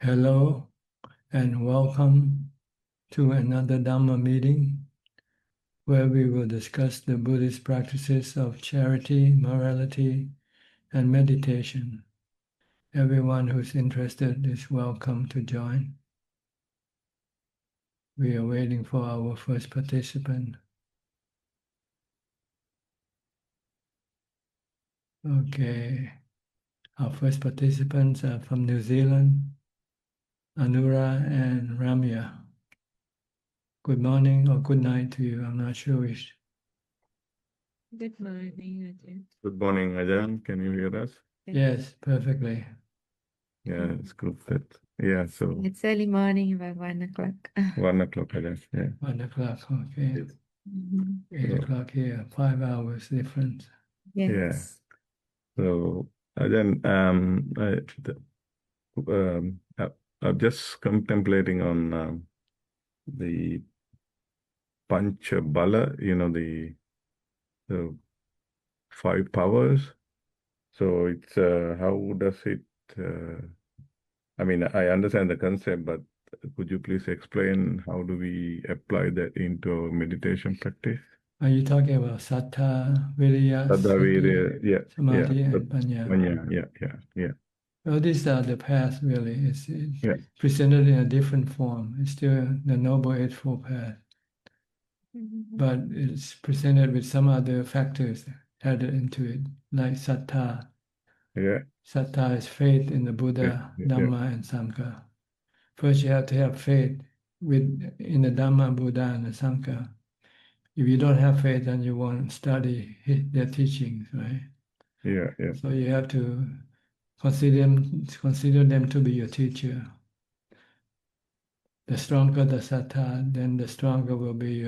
Hello and welcome to another Dhamma meeting where we will discuss the Buddhist practices of charity, morality, and meditation. Everyone who's interested is welcome to join. We are waiting for our first participant. Okay, our first participants are from New Zealand, Anura and Ramya. Good morning or good night to you, I'm not sure which. Good morning, Ajahn. Good morning, Ajahn. Can you hear us? Yes, perfectly. Yeah, it's good. Yeah, so It's early morning, about 1 o'clock. 1 o'clock, Ajahn. Yeah. 1 o'clock, okay. Yes. 8 o'clock here, 5 hours difference. Yes. Yeah. So, Ajahn, I'm just contemplating on the Pancha Bala, the 5 powers. So it's how does it? I mean, I understand the concept, but could you please explain how do we apply that into our meditation practice? Are you talking about Sattha, Viriya, Saddha, Sati, Virya, Samadhi, yeah, and Panya? yeah. Well, these are the paths really. It's Yeah. presented in a different form. It's still the Noble Eightfold Path, but it's presented with some other factors added into it, like Sattha. Yeah. Sattha is faith in the Buddha, Yeah. Dhamma, and Sangha. First, you have to have faith in the Dhamma, Buddha, and the Sangha. If you don't have faith, then you won't study their teachings, right? Yeah. So you have to consider them to be your teacher. The stronger the sattva, then the stronger will be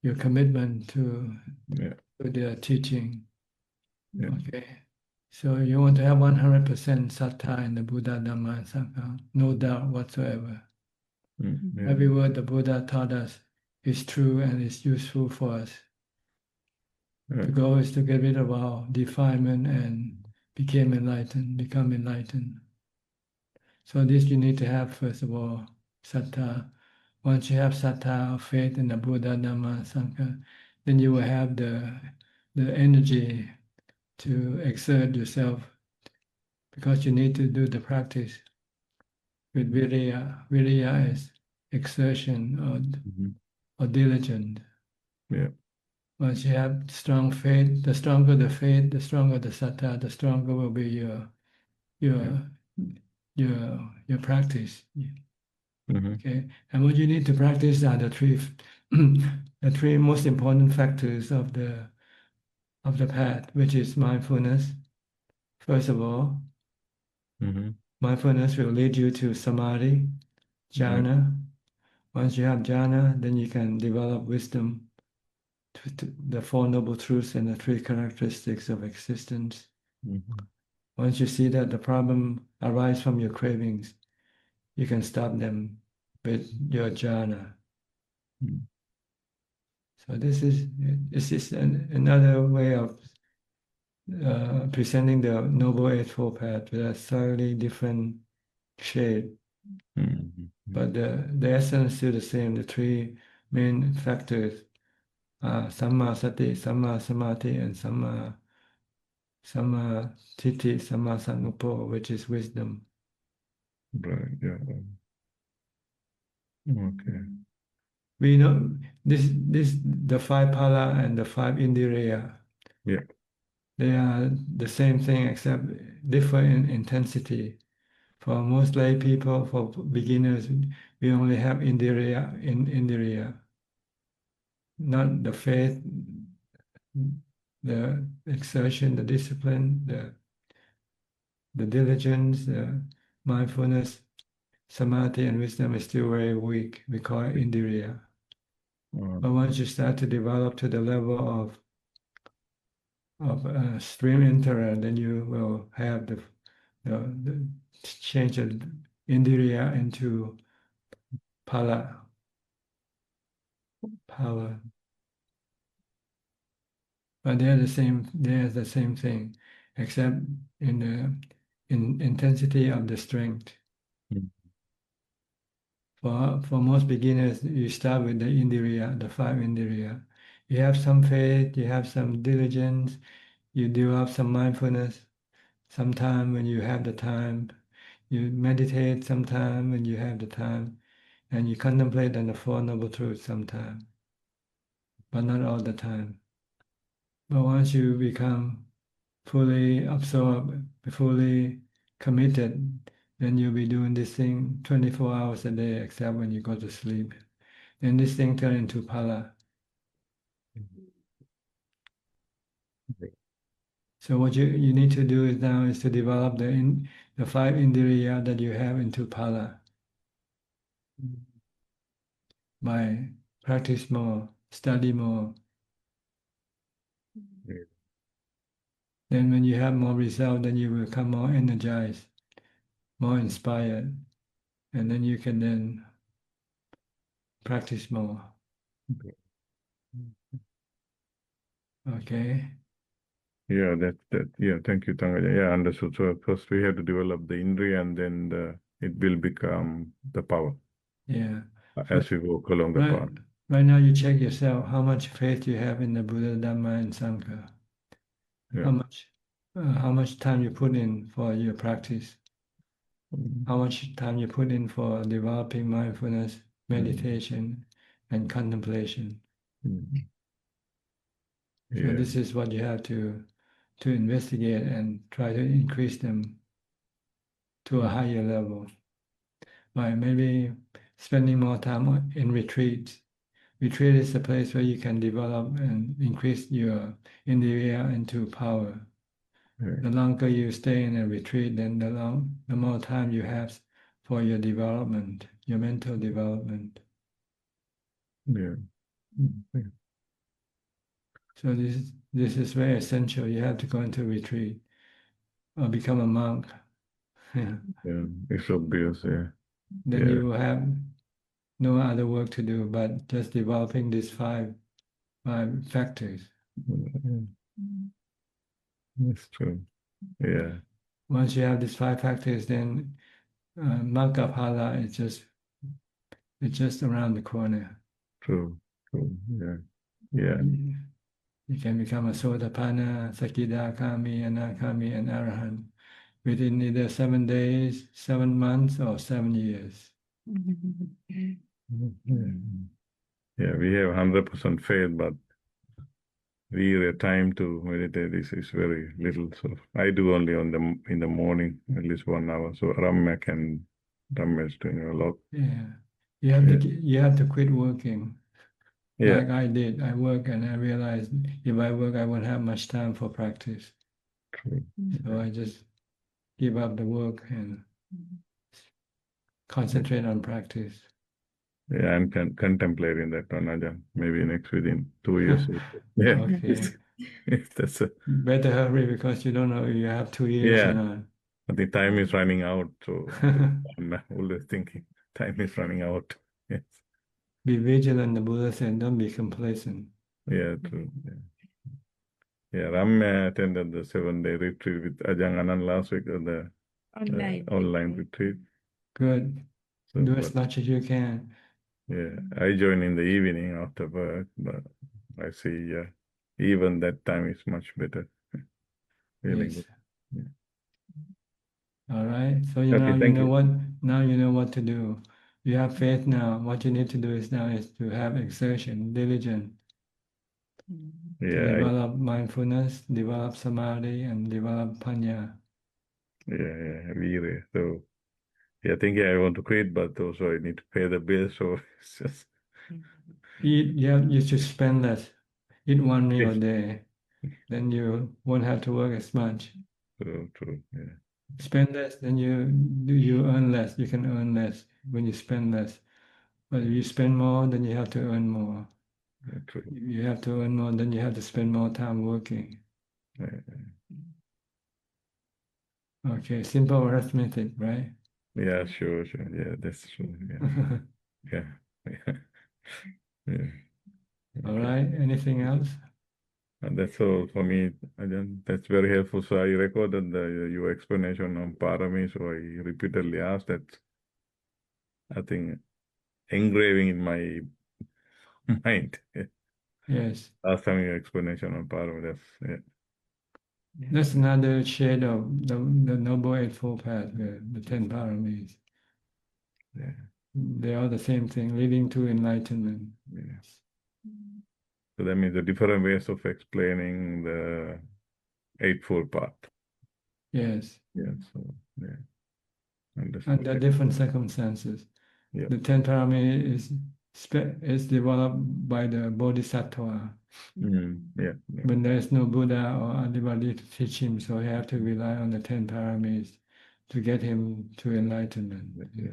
your commitment to their teaching. Yeah. Okay. So you want to have 100% sattva in the Buddha, Dhamma, and Sangha, no doubt whatsoever. Yeah. Every word the Buddha taught us is true and is useful for us. The goal is to get rid of our defilement and become enlightened. So this you need to have, first of all, sattva. Once you have sattva, or faith in the Buddha, Dhamma, Sangha, then you will have the energy to exert yourself because you need to do the practice with virya. Virya is exertion or diligence. Yeah. Once you have strong faith, the stronger the faith, the stronger the sattva, the stronger will be your practice. Okay, and what you need to practice are the three most important factors of the path, which is mindfulness. First of all, mindfulness will lead you to samadhi, jhana. Once you have jhana, then you can develop wisdom, to the Four Noble Truths and the three characteristics of existence. Once you see that the problem arises from your cravings, you can stop them with your jhana. So this is another way of presenting the Noble Eightfold Path with a slightly different shade. But the essence is still the same. The three main factors are Samma Sati, Samma Samadhi, and Samma Titti, Samma Sanuppo, which is wisdom. Right, yeah. Okay. We know the 5 phala and the 5 indriya. Yeah. They are the same thing except differ in intensity. For most lay people, for beginners, we only have indriya, not the faith, the exertion, the discipline, the diligence, the mindfulness, samadhi, and wisdom is still very weak. We call it indriya. But once you start to develop to the level of stream enterer, then you will have the change of indriya into phala. But they're the same thing, except in the intensity of the strength. For most beginners, you start with the indriya, the 5 indriya. You have some faith, you have some diligence, you develop some mindfulness. Sometime when you have the time, you meditate sometime when you have the time, and you contemplate on the Four Noble Truths sometime, but not all the time. But once you become fully absorbed, fully committed, then you'll be doing this thing 24 hours a day, except when you go to sleep. And this thing turns into pala. So what you need to do is now is to develop the 5 indriya that you have into pala by practice more, study more. Then when you have more result, then you will become more energized, more inspired, and then you can then practice more. Okay. Yeah, yeah, thank you, Tangaja. Yeah, understood. So first we have to develop the indriya and then it will become the power. Yeah. As we walk along the path. Right now you check yourself how much faith you have in the Buddha, Dhamma, and Sangha. Yeah. How much time you put in for your practice. How much time you put in for developing mindfulness, meditation, and contemplation. So this is what you have to investigate and try to increase them to a higher level by maybe spending more time in retreats. Retreat is a place where you can develop and increase your indriya into power. The longer you stay in a retreat, then the more time you have for your development, your mental development. Yeah. So this is very essential. You have to go into retreat or become a monk. Yeah, it's obvious. Yeah. Then you will have no other work to do but just developing these five factors. That's true. Yeah. Once you have these 5 factors, then Magga Phala is just around the corner. True. Yeah. Yeah. You can become a Sotapanna, Sakidakami, Anakami, and Arahant within either 7 days, 7 months, or 7 years. Yeah, we have 100% faith, but the time to meditate is very little. So I do only in the morning, at least 1 hour. So Ramya is doing a lot. Yeah, you have to quit working. Yeah. Like I did. I work and I realized if I work, I won't have much time for practice. True. So I just give up the work and concentrate on practice. Yeah, I'm contemplating that on Ajahn. Maybe within 2 years. Yeah. Okay. That's Better hurry because you don't know if you have 2 years or not. But the time is running out, so I'm always thinking time is running out. Yes. Be vigilant, the Buddha said, don't be complacent. Yeah, true. Yeah, Ramya attended the 7-day retreat with Ajahn Anand last week at the online retreat. Good. So, do as much as you can. Yeah, I join in the evening after work, but I see even that time is much better. Really good. Yeah. All right. So Okay, now you thank know you. what to do. You have faith now. What you need to do is to have exertion, diligence. To develop mindfulness, develop samadhi, and develop panya. Yeah, really. So thinking I want to quit, but also I need to pay the bill, so it's just You should spend less. Eat 1 meal a day. Then you won't have to work as much. True. Yeah. Spend less, then you earn less. You can earn less when you spend less. But if you spend more, then you have to earn more. Yeah, true. If you have to earn more, then you have to spend more time working. Okay, simple arithmetic, right? Yeah, sure. Yeah, that's true. Yeah. Yeah. All right. Anything else? And that's all for me. Ajahn. That's very helpful. So I recorded your explanation on parami, so I repeatedly asked that. I think engraving in my mind. Yes. Last time your explanation on Parama, That's another shade of the Noble Eightfold Path, the 10 paramis. Yeah. They are the same thing, leading to enlightenment. Yes. So that means the different ways of explaining the Eightfold Path. Yes. Yeah. So yeah. Under Understood. different circumstances. Yeah. The 10 parami is developed by the Bodhisattva. Yeah. When there is no Buddha or anybody to teach him, so you have to rely on the 10 paramis to get him to enlightenment. Yeah.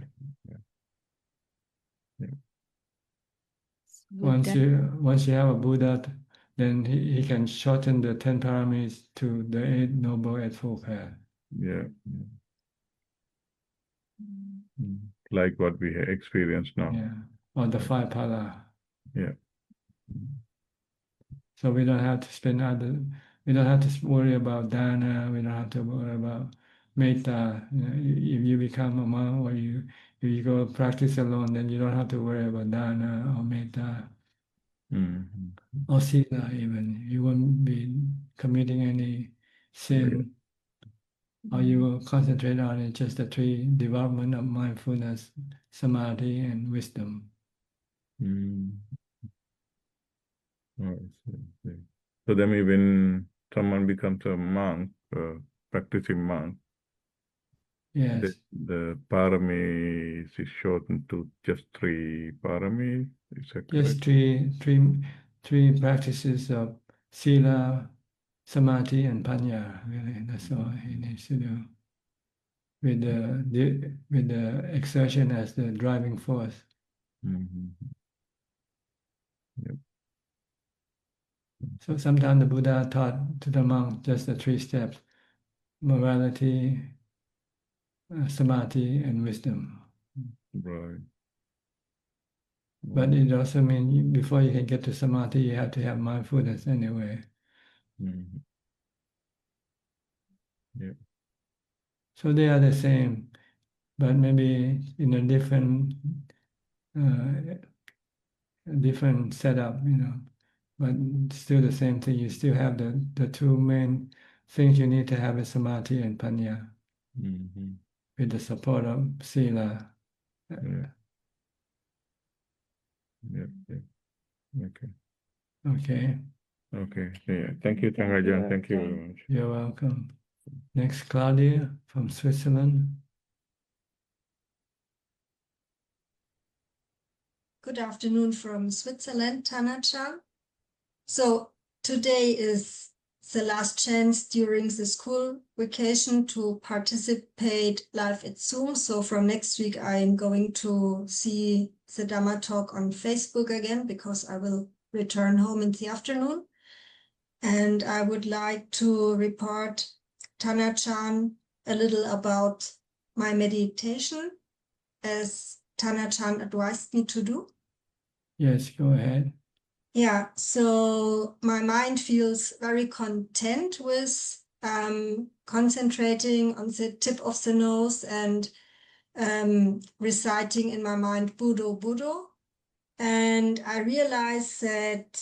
Once you have a Buddha, then he can shorten the 10 paramis to the Noble Eightfold Path. Yeah. Like what we experience now. Yeah, or the 5 pala. Yeah. So we don't have to we don't have to worry about dana, we don't have to worry about metta. If you become a monk or if you go practice alone, then you don't have to worry about dana or metta or sila even. You won't be committing any sin. Or you will concentrate on just the 3 development of mindfulness, samadhi, and wisdom. Oh, so then when someone becomes a monk, practicing monk, Yes. the paramis is shortened to just 3 paramis. Is that Just correct? three practices of sila, samadhi, and panya. Really, that's all he needs to do. With the exertion as the driving force. Yep. So sometimes the Buddha taught to the monk just the 3 steps: morality, samadhi, and wisdom. Right. But it also means before you can get to samadhi, you have to have mindfulness anyway. Yeah. So they are the same, but maybe in a different setup, but still the same thing. You still have the 2 main things you need to have is samadhi and panya with the support of sila. Yeah. Okay. Okay. Okay. Yeah. Thank you, Ajahn. Thank you very much. You're welcome. Next, Claudia from Switzerland. Good afternoon from Switzerland, Tana-chan. So today is the last chance during the school vacation to participate live at Zoom. So from next week, I'm going to see the Dhamma talk on Facebook again because I will return home in the afternoon. And I would like to report Tana-chan a little about my meditation as Tana-chan advised me to do. Yes, go ahead. Yeah, so my mind feels very content with concentrating on the tip of the nose and reciting in my mind Buddho Buddho. And I realize that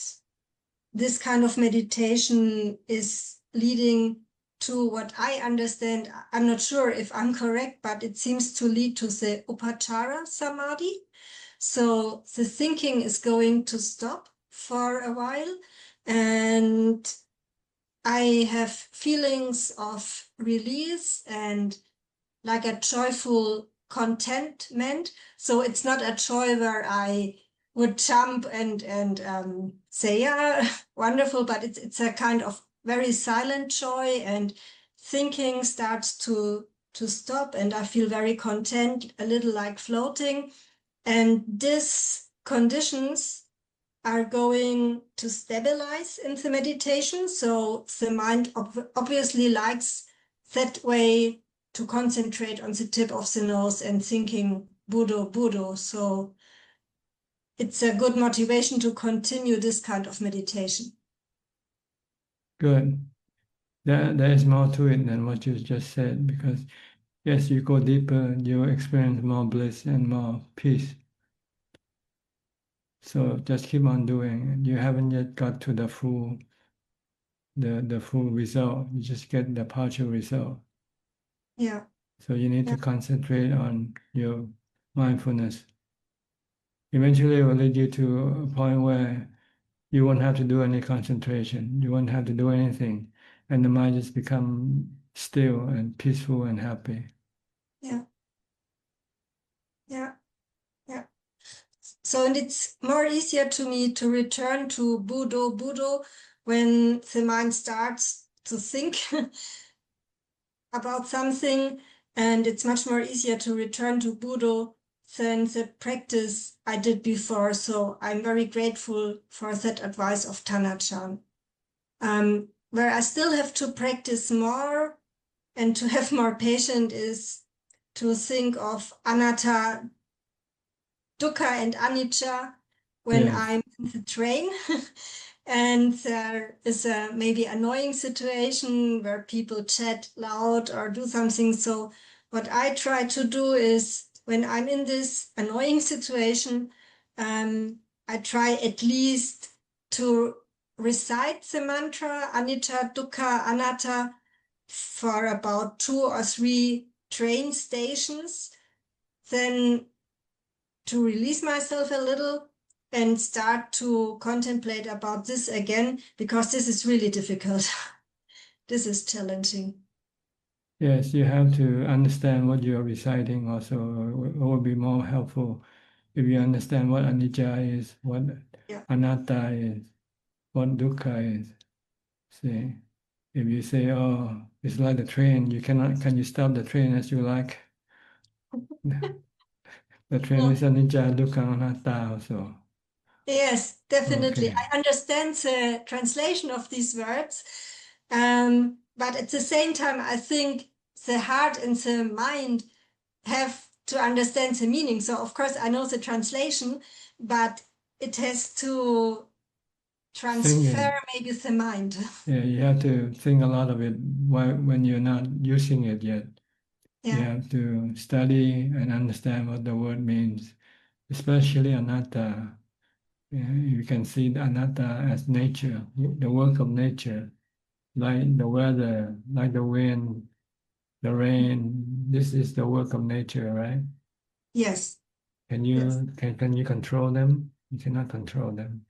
this kind of meditation is leading to what I understand. I'm not sure if I'm correct, but it seems to lead to the Upachara Samadhi. So the thinking is going to stop for a while, and I have feelings of release and like a joyful contentment. So it's not a joy where I would jump and say, yeah, wonderful, but it's a kind of very silent joy, and thinking starts to stop, and I feel very content, a little like floating. And these conditions are going to stabilize in the meditation. So the mind obviously likes that way to concentrate on the tip of the nose and thinking Buddho, Buddho. So it's a good motivation to continue this kind of meditation. Good. There is more to it than what you just said, because yes, you go deeper, you experience more bliss and more peace. So just keep on doing. You haven't yet got to the full result. You just get the partial result. Yeah. So you need Yeah. to concentrate on your mindfulness. Eventually it will lead you to a point where you won't have to do any concentration. You won't have to do anything. And the mind just become still and peaceful and happy. Yeah. Yeah. Yeah. So, and it's more easier to me to return to Budo when the mind starts to think about something, and it's much more easier to return to Budo than the practice I did before. So I'm very grateful for that advice of Tanachan. Where I still have to practice more and to have more patience is to think of anatta, dukkha, and anicca when Yes. I'm in the train. And there is a maybe annoying situation where people chat loud or do something. So what I try to do is when I'm in this annoying situation, I try at least to recite the mantra anicca, dukkha, anatta for about 2 or 3 train stations, then to release myself a little and start to contemplate about this again, because this is really difficult. This is challenging. Yes, you have to understand what you are reciting also. It would be more helpful if you understand what anicca is, what Yeah. anatta is, what dukkha is. See, if you say, oh, it's like the train, can you stop the train as you like? The train is anicca, dukkha, anatta also. Yes, definitely. Okay. I understand the translation of these words, but at the same time, I think the heart and the mind have to understand the meaning. So, of course, I know the translation, but it has to transfer maybe the mind. Yeah, you have to think a lot of it when you're not using it yet. You Yeah. have to study and understand what the word means, especially anatta. Yeah, you can see the anatta as nature, the work of nature, like the weather, like the wind, the rain. This is the work of nature, right? Yes. Can Yes. you control them? You cannot control them.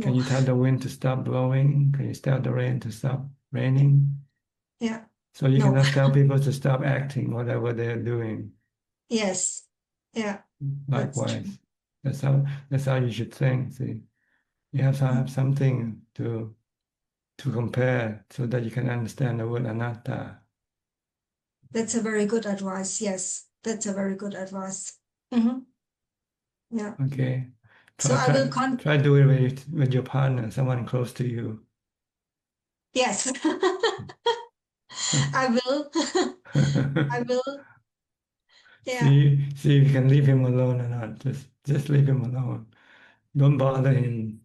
Can No. you tell the wind to stop blowing? Can you tell the rain to stop raining? Yeah. So you No. cannot tell people to stop acting, whatever they're doing. Yes. Yeah. That's true. Likewise, that's how you should think. See, you have to have something to compare so that you can understand the word anatta. That's a very good advice. Yes, that's a very good advice. Mhm. Yeah. Okay, So I will try do it with your partner, someone close to you. Yes, I will. I will. Yeah. See if you can leave him alone or not. Just leave him alone. Don't bother him.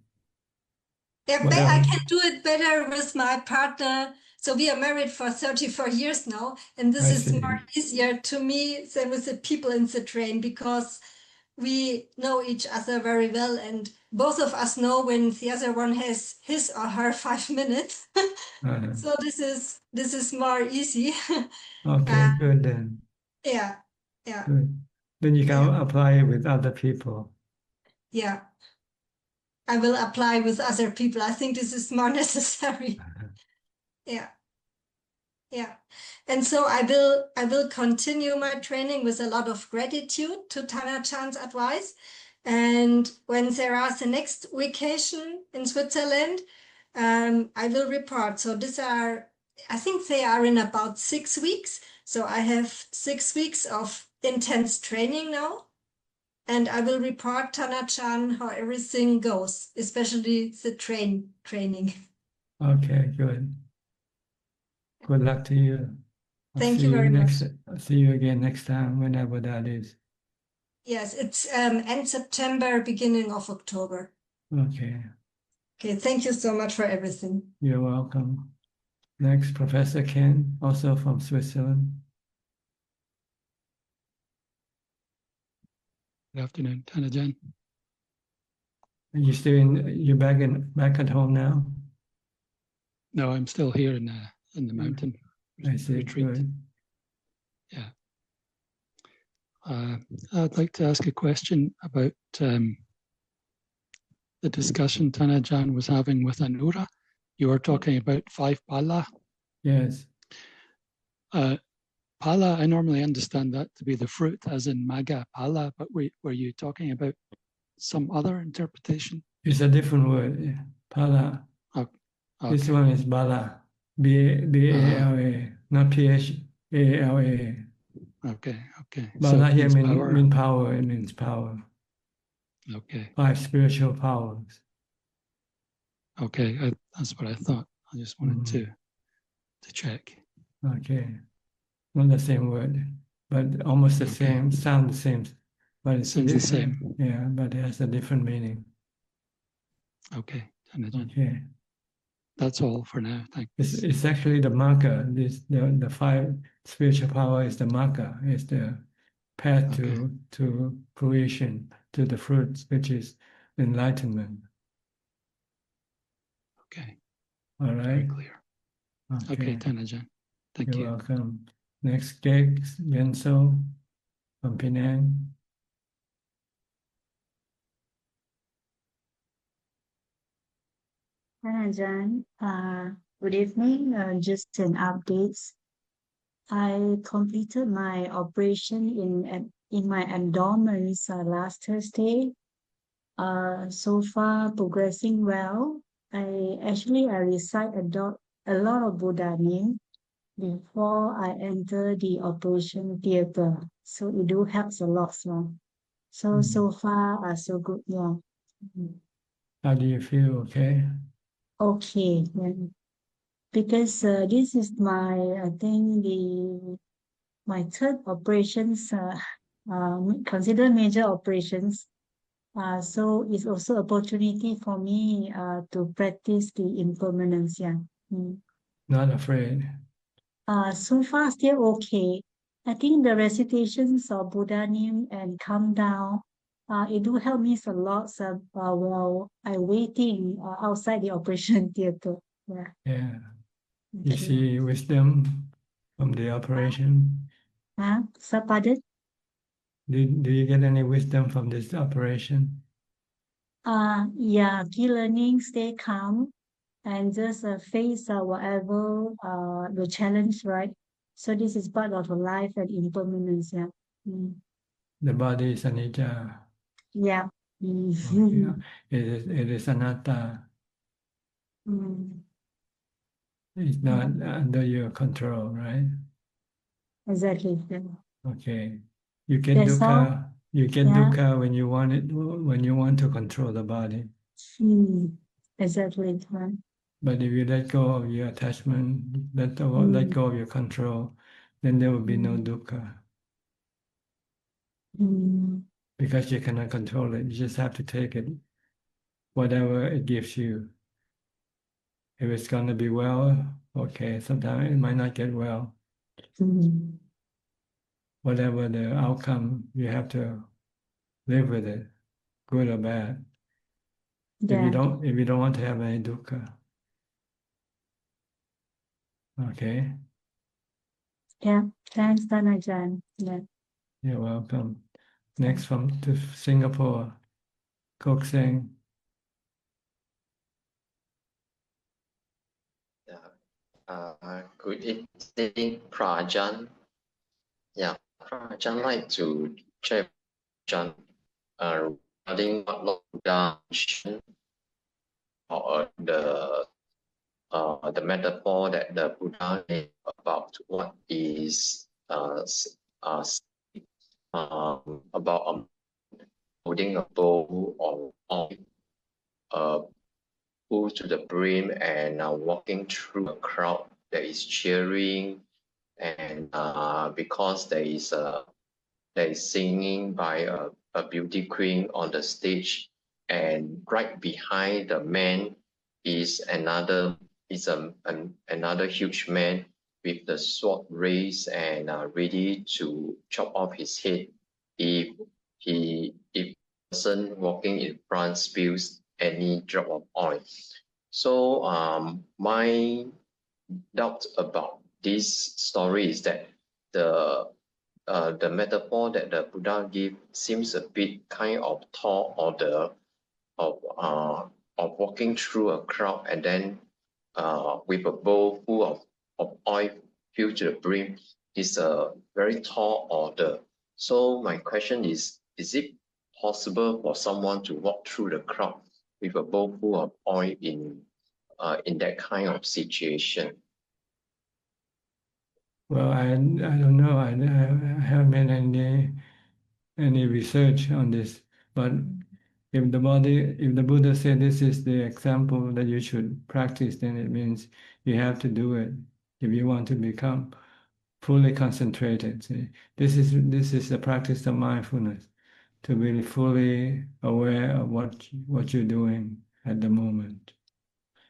Yeah, but I Whatever. can do it better with my partner. So we are married for 34 years now, and this I is see. more easier to me than with the people in the train because we know each other very well, and both of us know when the other one has his or her 5 minutes. Uh-huh. So this is more easy. Okay, good then. Yeah, yeah, Good. Then you can yeah, apply it with other people. yeah. I will apply with other people. I think this is more necessary. Yeah, yeah. And so I will continue my training with a lot of gratitude to Tana Chan's advice. And when there are the next vacation in Switzerland, I will report. So I think they are in about 6 weeks. So I have 6 weeks of intense training now. And I will report Tana-chan how everything goes, especially the training. Okay, good. Good luck to you. I'll Thank see you you very much. I'll see you again next time, whenever that is. Yes, it's end September, beginning of October. Okay, Okay, thank you so much for everything. you're welcome. Next, Professor Ken, also from Switzerland. Good afternoon, Ajahn. You still you're back at home now? No, I'm still here in the mountain I see. retreat. Good. Yeah. I'd like to ask a question about the discussion Ajahn was having with Anura. You were talking about 5 pala. Yes. Pala, I normally understand that to be the fruit, as in maga pala, but were you talking about some other interpretation? It's a different word. Yeah. Pala. Okay. This one is bala. B-A-L-A, not P-H-A-L-A. Okay. Bala it here means power. mean power. It means power. Okay. 5 spiritual powers. Okay. That's what I thought. I just wanted to check. Okay. Not the same word, but almost the same, sound the same. But it's Sounds the same. Yeah, but it has a different meaning. Okay. Ajahn. Okay. That's all for now. Thanks. It's actually the marker. The 5 spiritual power is the marker. It's the path to fruition, to the fruits, which is enlightenment. Okay. All right. Very clear. Okay, Okay. Ajahn. Thank You're you. welcome. Next gig, Yenso from Penang. Hi, Ajahn. Good evening. Just an update. I completed my operation in my abdomen last Thursday. So far progressing well. I recite a lot of Buddha name before I enter the operation theater. So it do helps a lot. So far so good. Yeah. How do you feel? Okay. Okay. Yeah. Because this is I think my third operations, consider major operations. So it's also opportunity for me to practice the impermanence. Yeah. Not afraid. So far still okay. I think the recitations of Buddha name and calm down, it do help me a lot while I waiting outside the operation theater. Yeah. Yeah. You Okay. see wisdom from the operation? So pardon? Do you get any wisdom from this operation? Yeah, key learning, stay calm and just face whatever the challenge, right? So this is part of life and impermanence, yeah. The body is anicca. Yeah. Okay. It is anatta. It's not under your control, right? Exactly. Yeah. Okay. You get That's all. dukkha. You get dukkha when you want to control the body. Exactly. Right. But if you let go of your attachment, let go of your control, then there will be no dukkha. Because you cannot control it. You just have to take it, whatever it gives you. If it's going to be well, okay. Sometimes it might not get well. Whatever the outcome, you have to live with it, good or bad. Yeah. If you don't want to have any dukkha. Okay. Yeah. Thanks, Ajahn. Yeah. You're welcome. Next from Singapore, Kok Seng. Good evening, Prajan. Yeah, Prajan like to check John regarding what Buddha mentioned or the metaphor that the Buddha made about what is about holding a bowl or full to the brim and walking through a crowd that is cheering, and because there is singing by a beauty queen on the stage, and right behind the man is another huge man with the sword raised and ready to chop off his head if the person walking in front spills any drop of oil. So my doubt about this story is that the metaphor that the Buddha gave seems a bit kind of tall order of walking through a crowd and then with a bowl full of oil filled to the brim is a very tall order. So my question is it possible for someone to walk through the crowd with a bowl full of oil in that kind of situation? Well, I don't know. I haven't made any research on this, but if the Buddha said this is the example that you should practice, then it means you have to do it if you want to become fully concentrated. See, this is the practice of mindfulness, to be fully aware of what you're doing at the moment.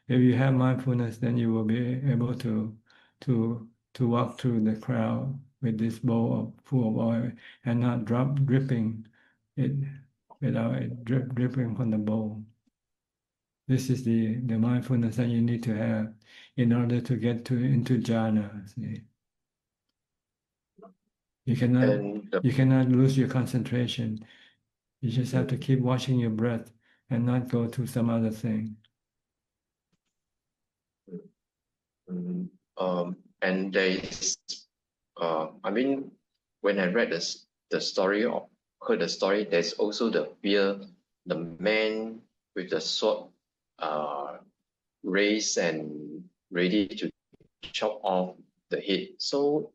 If you have mindfulness, then you will be able to walk through the crowd with this bowl full of oil and not dripping it without it dripping from the bowl. This is the mindfulness that you need to have in order to get into jhana. See? You cannot lose your concentration. You just have to keep watching your breath and not go to some other thing. And there is, I mean, when I read the story or heard the story, there's also the fear, the man with the sword raised and ready to chop off the head. So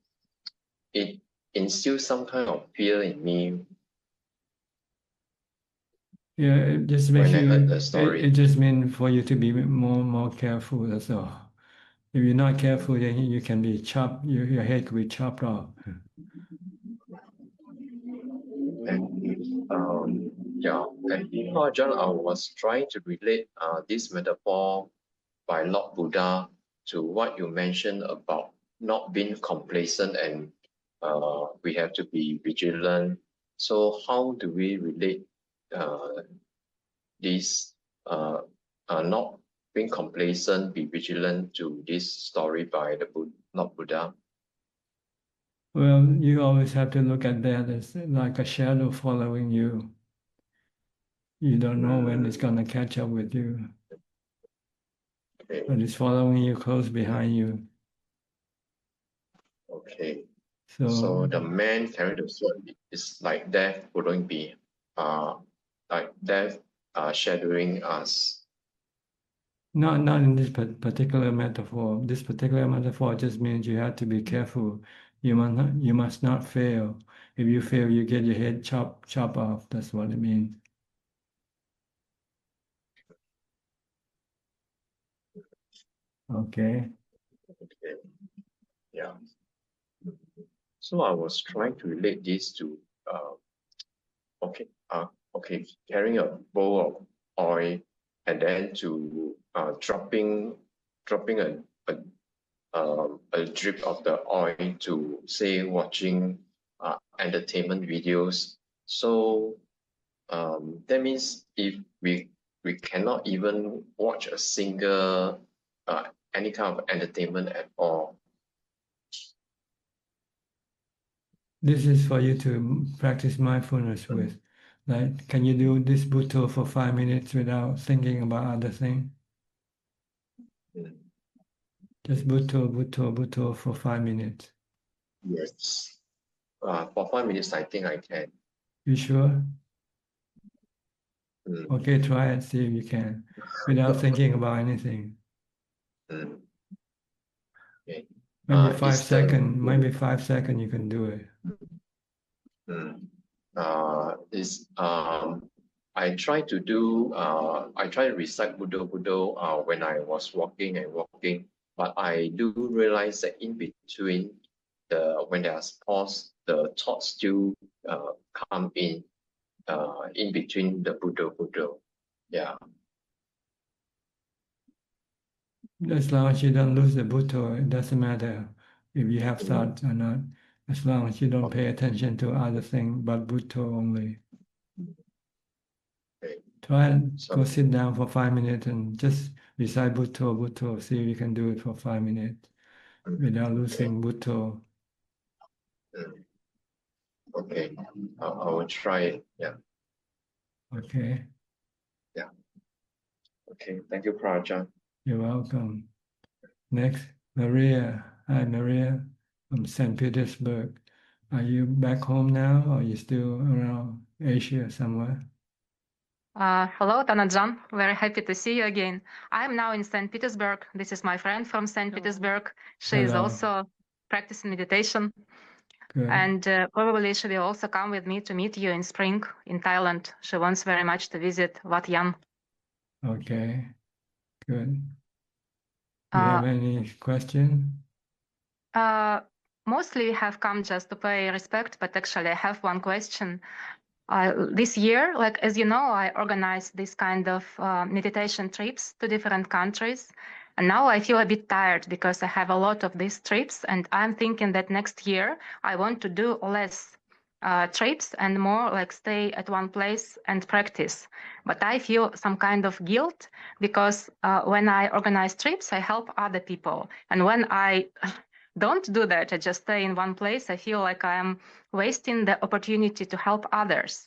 it instills some kind of fear in me. Yeah, it just makes when I heard the story. It just means for you to be more careful. That's all. If you're not careful, then you can be chopped. Your head could be chopped off. And before John, I was trying to relate this metaphor by Lord Buddha to what you mentioned about not being complacent and we have to be vigilant. So how do we relate this not being complacent, be vigilant to this story by the Lord Buddha? Well, you always have to look at that as like a shadow following you. You don't know when it's going to catch up with you. Okay. But it's following you close behind you. Okay. So the man carrying the sword is like death following me, like death shadowing us. not in this particular metaphor. This particular metaphor just means you have to be careful. You must not fail. If you fail, you get your head chop off. That's what it means. Okay. Okay. Yeah. So I was trying to relate this to carrying a bowl of oil and then to dropping a drip of the oil to say watching entertainment videos. So that means if we cannot even watch a single any kind of entertainment at all. This is for you to practice mindfulness with. Like, can you do this bhutto for 5 minutes without thinking about other things? Just bhutto for 5 minutes. Yes. For 5 minutes, I think I can. You sure? Okay, try it, see if you can, without thinking about anything. Okay. Maybe 5 seconds, maybe 5 seconds you can do it. I try to recite Buddho when I was walking, but I do realize that in between when there's pause, the thoughts still come in between the Buddho. Yeah. As long as you don't lose the bhutto, it doesn't matter if you have thoughts or not. As long as you don't pay attention to other things but bhutto only. Okay. Try and So- go sit down for 5 minutes and just recite Bhutto, Bhutto. See if you can do it for 5 minutes without losing Bhutto. Okay, I will try it. Yeah. Okay, Okay. Thank you, Prajan. you're welcome. Next, Maria. Hi, Maria from St. Petersburg. Are you back home now, or are you still around Asia somewhere? Hello, Tanajan. Very happy to see you again. I'm now in St. Petersburg. This is my friend from St. Petersburg. She is Hello. also practicing meditation. Good. And probably she will also come with me to meet you in spring in Thailand. She wants very much to visit Wat Yan. Okay, good. Do you have any question? Mostly we have come just to pay respect, but actually I have one question. This year, like as you know, I organized this kind of meditation trips to different countries. And now I feel a bit tired because I have a lot of these trips. And I'm thinking that next year I want to do less trips and more like stay at one place and practice. But I feel some kind of guilt because when I organize trips, I help other people. And when I don't do that, I just stay in one place, I feel like I'm wasting the opportunity to help others.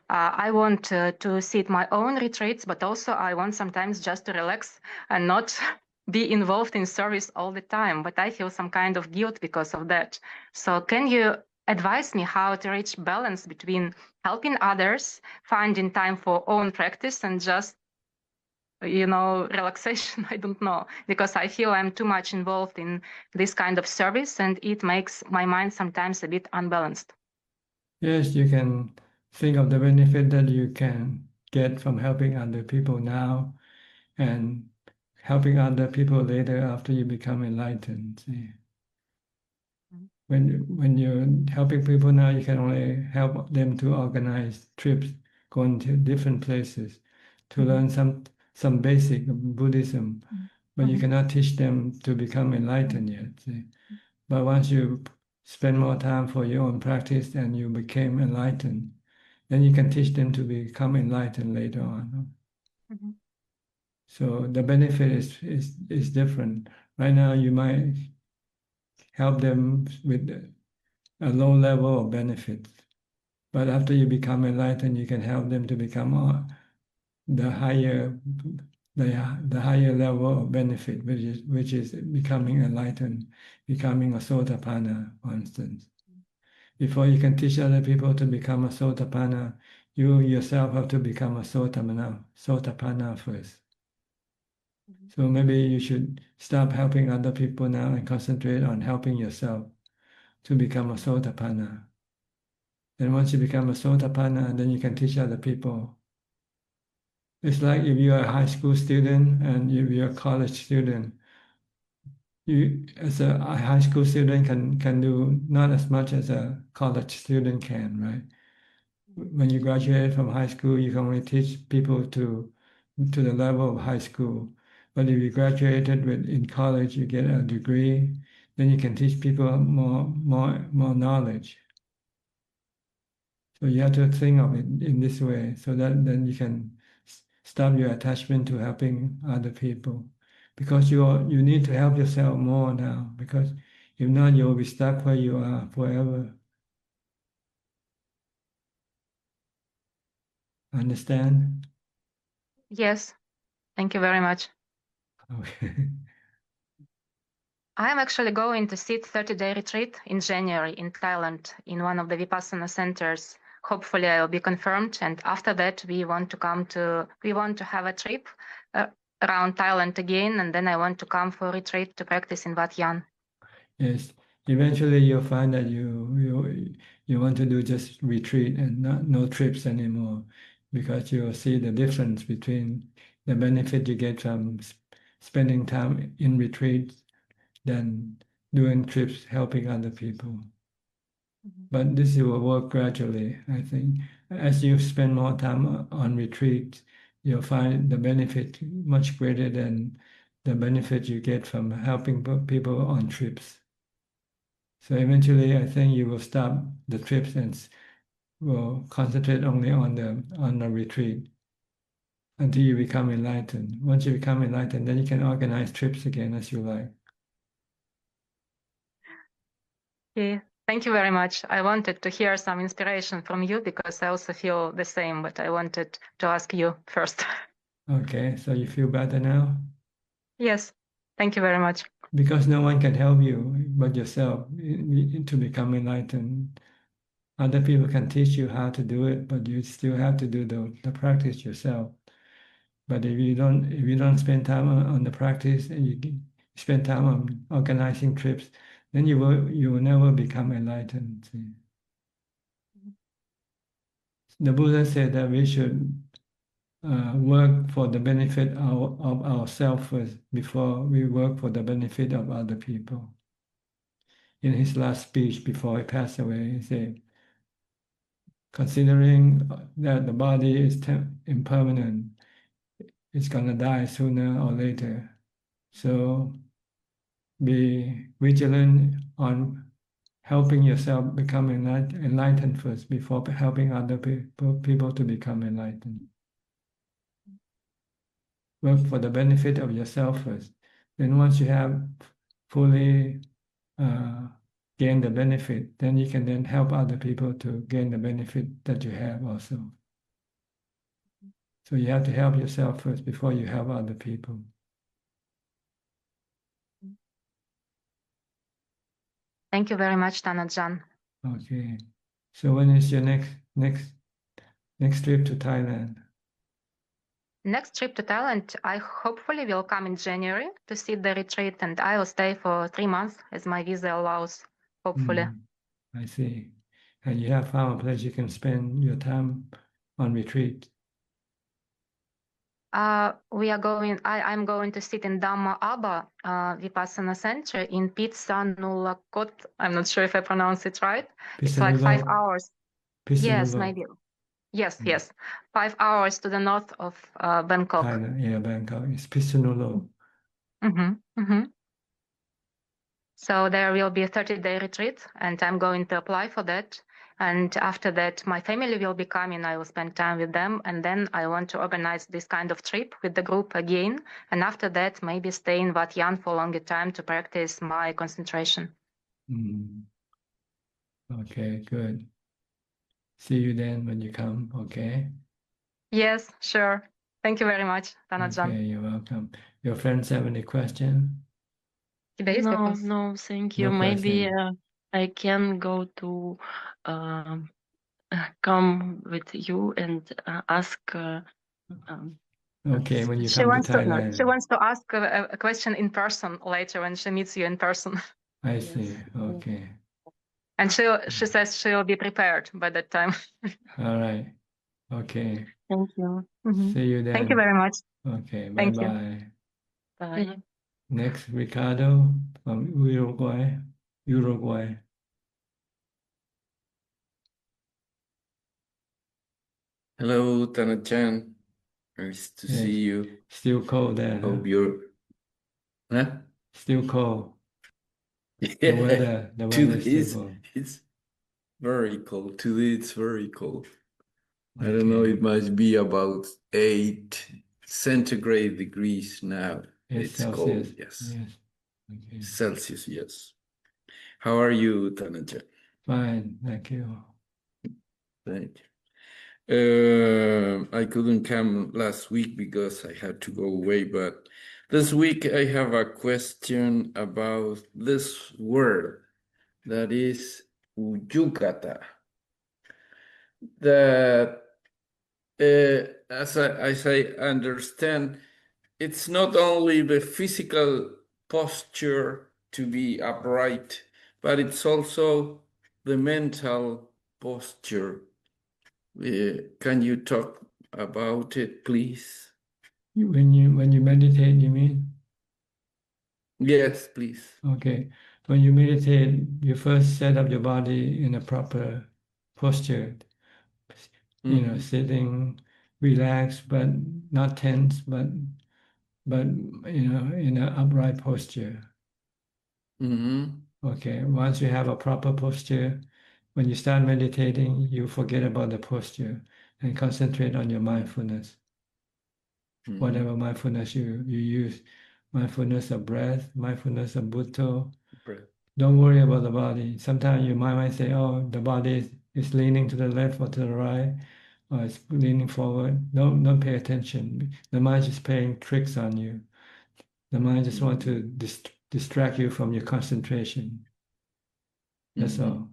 I want to sit my own retreats, but also I want sometimes just to relax and not be involved in service all the time. But I feel some kind of guilt because of that. So can you advise me how to reach balance between helping others, finding time for own practice, and just relaxation? I don't know, because I feel I'm too much involved in this kind of service and it makes my mind sometimes a bit unbalanced. Yes, you can think of the benefit that you can get from helping other people now and helping other people later after you become enlightened. See? When you're helping people now, you can only help them to organize trips, going to different places to learn some basic Buddhism, but you cannot teach them to become enlightened yet. See? But once you spend more time for your own practice and you became enlightened, then you can teach them to become enlightened later on. So the benefit is different. Right now, you might help them with a low level of benefit, but after you become enlightened, you can help them to become the higher level of benefit, which is becoming enlightened, becoming a Sotapanna, for instance. Before you can teach other people to become a Sotapanna, you yourself have to become a Sotapanna first. So maybe you should stop helping other people now and concentrate on helping yourself to become a Sotapanna. Then once you become a Sotapanna, then you can teach other people. It's like if you're a high school student and if you're a college student, you as a high school student can do not as much as a college student can, right? When you graduate from high school, you can only teach people to the level of high school. But if you graduated in college, you get a degree, then you can teach people more knowledge. So you have to think of it in this way, so that then you can stop your attachment to helping other people, because you need to help yourself more now. Because if not, you will be stuck where you are forever. Understand? Yes, thank you very much. Okay. I'm actually going to sit 30-day retreat in January in Thailand in one of the Vipassana centers. Hopefully I will be confirmed. And after that, we want to have a trip around Thailand again. And then I want to come for a retreat to practice in Wat Yan. Yes. Eventually you'll find that you want to do just retreat and no trips anymore, because you'll see the difference between the benefit you get from spending time in retreat than doing trips helping other people. But this will work gradually, I think. As you spend more time on retreat, you'll find the benefit much greater than the benefit you get from helping people on trips. So eventually, I think you will stop the trips and will concentrate only on the retreat. until you become enlightened. Once you become enlightened, then you can organize trips again as you like. Okay. Thank you very much. I wanted to hear some inspiration from you because I also feel the same, but I wanted to ask you first. Okay, so you feel better now? Yes. Thank you very much. Because no one can help you but yourself to become enlightened. Other people can teach you how to do it, but you still have to do the practice yourself. But if you don't spend time on the practice and you spend time on organizing trips, then you will never become enlightened. See? The Buddha said that we should work for the benefit of ourselves first before we work for the benefit of other people. In his last speech before he passed away, he said, considering that the body is impermanent, it's going to die sooner or later. So be vigilant on helping yourself become enlightened first before helping other people to become enlightened. Work for the benefit of yourself first. Then once you have fully gained the benefit, then you can then help other people to gain the benefit that you have also. So you have to help yourself first before you help other people. Thank you very much, Ajahn. Okay. So when is your next trip to Thailand? Next trip to Thailand, I hopefully will come in January to see the retreat, and I will stay for 3 months as my visa allows, hopefully. I see. And you have found a place you can spend your time on retreat. I'm going to sit in Dhamma Abba Vipassana Center in Pitsanulakot. I'm not sure if I pronounce it right. It's like 5 hours. Yes, maybe. Yes. 5 hours to the north of Bangkok. Thailand, yeah, Bangkok. It's Pitsanulok. So there will be a 30-day retreat, and I'm going to apply for that. And after that, my family will be coming. I will spend time with them. And then I want to organize this kind of trip with the group again. And after that, maybe stay in Wat Yan for a longer time to practice my concentration. Okay, good. See you then when you come, okay? Yes, sure. Thank you very much, Ajahn. Okay, you're welcome. Your friends have any question? No, thank you. No Maybe question. I can go to come with you and ask. Okay, when you come to Thailand. She wants to ask a question in person later when she meets you in person. I see. Okay. And she says she will be prepared by that time. All right. Okay. Thank you. See you then. Thank you very much. Okay. Thank Bye-bye. Bye. Next, Ricardo from Uruguay. Hello, Tana-chan. Nice to see you. Still cold there. Hope you're... Huh? Still cold. Yeah. The weather is still cold. It's very cold. Today it's very cold. I don't know, it must be about 8 centigrade degrees now. It's Celsius. cold, yes. Okay. Celsius, yes. How are you, Tana-chan? Fine, thank you. Thank you. I couldn't come last week because I had to go away, but this week I have a question about this word that is uyukata. That, as I understand, it's not only the physical posture to be upright, but it's also the mental posture. Can you talk about it, please? When you meditate, you mean? Yes, please. Okay. When you meditate, you first set up your body in a proper posture. You know, sitting relaxed, but not tense, but you know, in an upright posture. Okay. Once you have a proper posture, when you start meditating, you forget about the posture and concentrate on your mindfulness. whatever mindfulness you use, mindfulness of breath, mindfulness of Buddha. Don't worry about the body. Sometimes your mind might say, oh, the body is leaning to the left or to the right, or it's leaning forward. Don't pay attention. The mind is playing tricks on you. The mind just wants to distract you from your concentration. That's all.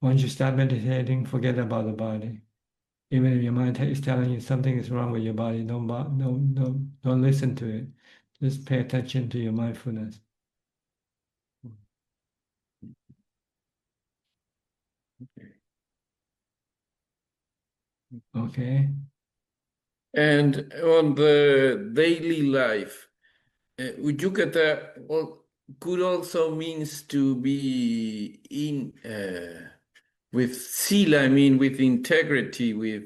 Once you start meditating, forget about the body. Even if your mind is telling you something is wrong with your body, don't listen to it. Just pay attention to your mindfulness. Okay. And on the daily life, Ujjhagata could also means to be in with sila, I mean with integrity, with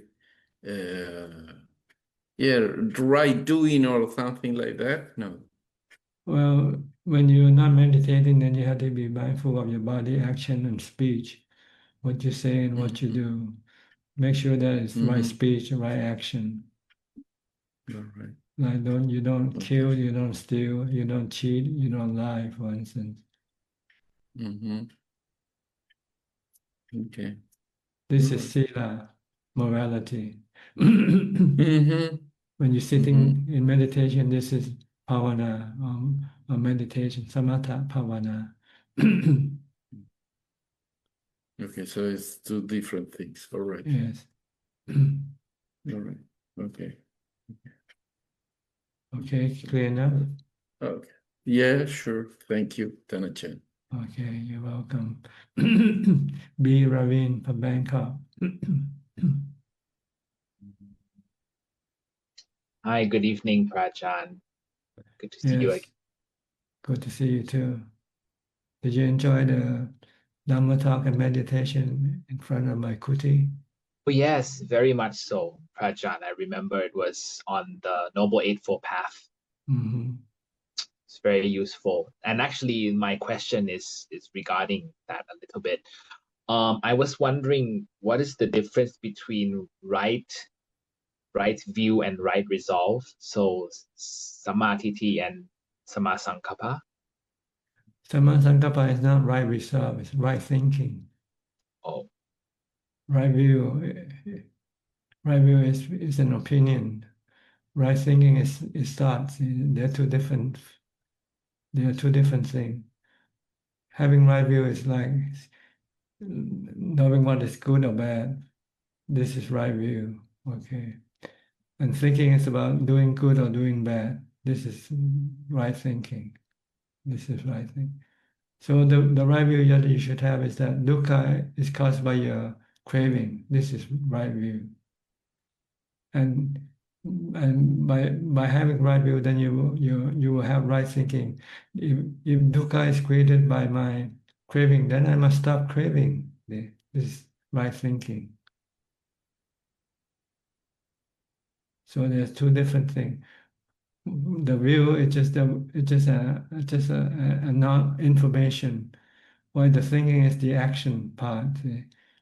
right doing or something like that. No. Well, when you're not meditating, then you have to be mindful of your body, action, and speech. What you say and what you do. Make sure that it's right speech, right action. All right. Like you don't kill, you don't steal, you don't cheat, you don't lie, for instance. Okay. This is sila, morality. When you're sitting in meditation, this is pavana, or meditation, samatha pavana. Okay, so it's two different things. All right. Yes. All right. Okay. Okay, clear enough? Okay. Yeah, sure. Thank you, Tanachan. Okay, you're welcome. B. Ravin from Bangkok. Hi, good evening, Prajaan. Good to see you again. Good to see you too. Did you enjoy the Dhamma talk and meditation in front of my kuti? Oh, yes, very much so, Prajaan. I remember it was on the Noble Eightfold Path. It's very useful. And actually, my question is regarding that a little bit. I was wondering, what is the difference between right view and right resolve? So, Sammatiti and Sammasankappa? Sammasankappa is not right resolve, it's right thinking. Oh. Right view is an opinion. Right thinking is thoughts. They're two different things. Having right view is like knowing what is good or bad. This is right view. Okay. And thinking is about doing good or doing bad. This is right thinking. This is right thinking. So the right view that you should have is that dukkha is caused by your craving. This is right view. And by having right view, then you will have right thinking. If dukkha is created by my craving, then I must stop craving. This is right thinking. So there's two different things. The view is just a non-information, while the thinking is the action part.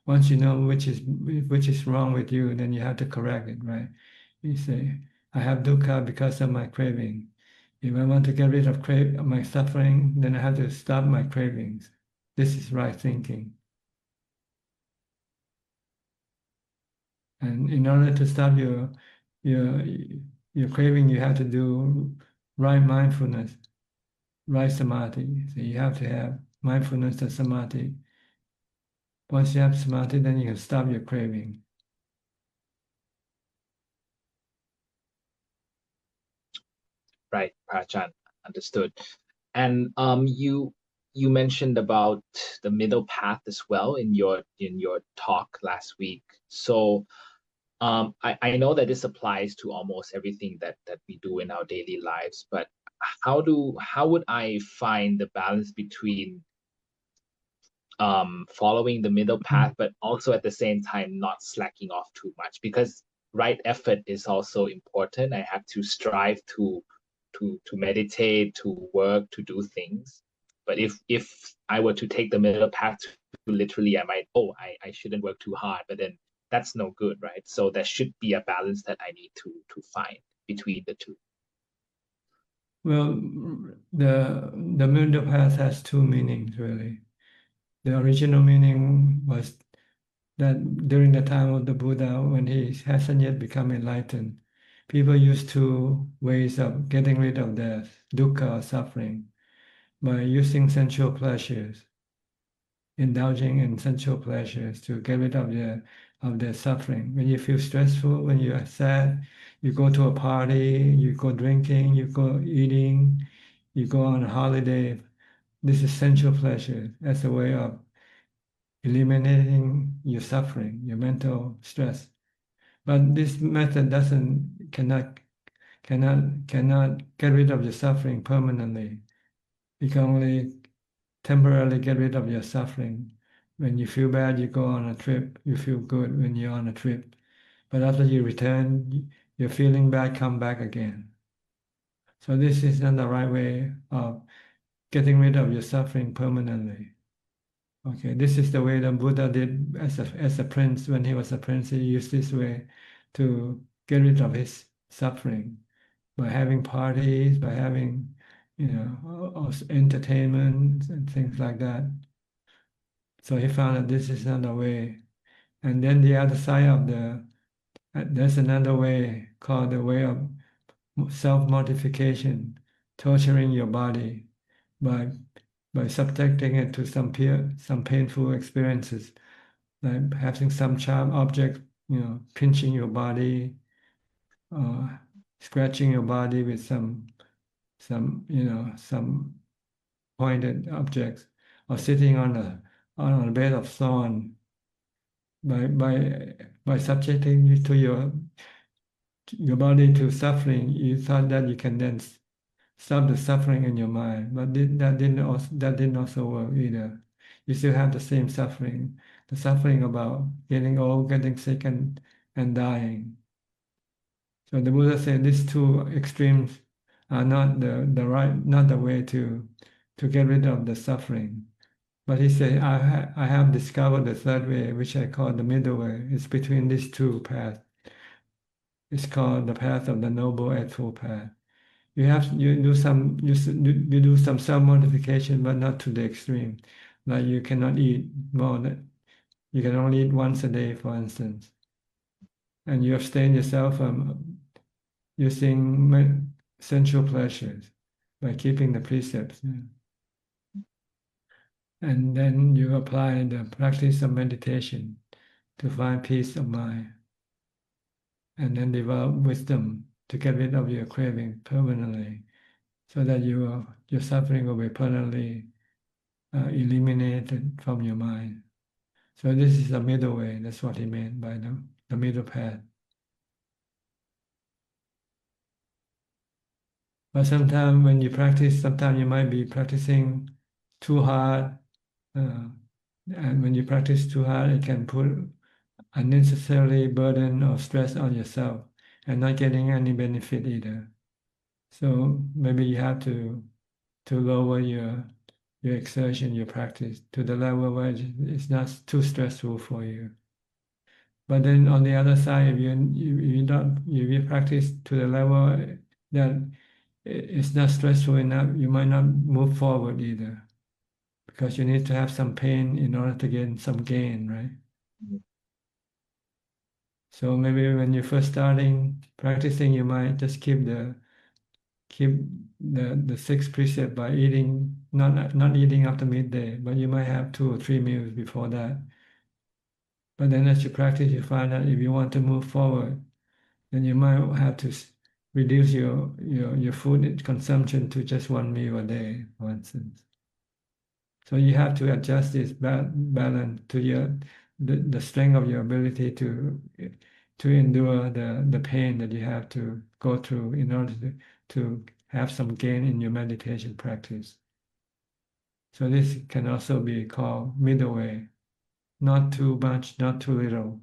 Once you know which is wrong with you, then you have to correct it, right? You say, I have dukkha because of my craving. If I want to get rid of my suffering, then I have to stop my cravings. This is right thinking. And in order to stop your craving, you have to do right mindfulness, right samadhi. So you have to have mindfulness and samadhi. Once you have samadhi, then you can stop your craving. Right, Prajaan, understood. And you mentioned about the middle path as well in your talk last week. So I know that this applies to almost everything that we do in our daily lives, but how would I find the balance between following the middle path, but also at the same time not slacking off too much? Because right effort is also important. I have to strive to meditate, to work, to do things. But if I were to take the middle path, literally I might, I shouldn't work too hard, but then that's no good, right? So there should be a balance that I need to find between the two. Well, the middle path has two meanings really. The original meaning was that during the time of the Buddha, when he hasn't yet become enlightened, people used two ways of getting rid of their dukkha or suffering by using sensual pleasures, indulging in sensual pleasures to get rid of their suffering. When you feel stressful, when you are sad, you go to a party, you go drinking, you go eating, you go on a holiday. This is sensual pleasure as a way of eliminating your suffering, your mental stress. But this method cannot get rid of your suffering permanently. You can only temporarily get rid of your suffering. When you feel bad, you go on a trip. You feel good when you're on a trip. But after you return, your feeling bad come back again. So this is not the right way of getting rid of your suffering permanently. Okay, this is the way the Buddha did as a prince. When he was a prince, he used this way to get rid of his suffering by having parties, by having, entertainment and things like that. So he found that this is not the way. And then the other side of there's another way called the way of self-mortification, torturing your body by subjecting it to some painful experiences, like having some sharp object, pinching your body, scratching your body with some pointed objects, or sitting on a bed of thorn. By subjecting you to your body to suffering, you thought that you can then stop the suffering in your mind, but that didn't also work either. You still have the same suffering, the suffering about getting old, getting sick, and dying. So the Buddha said these two extremes are not not the way to get rid of the suffering. But he said, I have discovered the third way, which I call the middle way. It's between these two paths. It's called the path of the Noble Eightfold Path. You do some self-mortification, but not to the extreme. Like you cannot eat more than, you can only eat once a day, for instance. And you abstain yourself from using sensual pleasures by keeping the precepts. And then you apply the practice of meditation to find peace of mind. And then develop wisdom to get rid of your craving permanently, so that your suffering will be permanently eliminated from your mind. So this is the middle way. That's what he meant by the middle path. But sometimes when you practice, sometimes you might be practicing too hard. And when you practice too hard, it can put unnecessarily burden or stress on yourself and not getting any benefit either. So maybe you have to lower your exertion, your practice to the level where it's not too stressful for you. But then on the other side, if you practice to the level that it's not stressful enough, you might not move forward either, because you need to have some pain in order to get some gain, right? Mm-hmm. So maybe when you're first starting practicing, you might just keep the sixth precept by eating, not eating after midday, but you might have 2 or 3 meals before that. But then as you practice, you find that if you want to move forward, then you might have to reduce your food consumption to just 1 meal a day, for instance. So you have to adjust this balance to the strength of your ability to endure the pain that you have to go through in order to have some gain in your meditation practice. So this can also be called middle way. Not too much, not too little.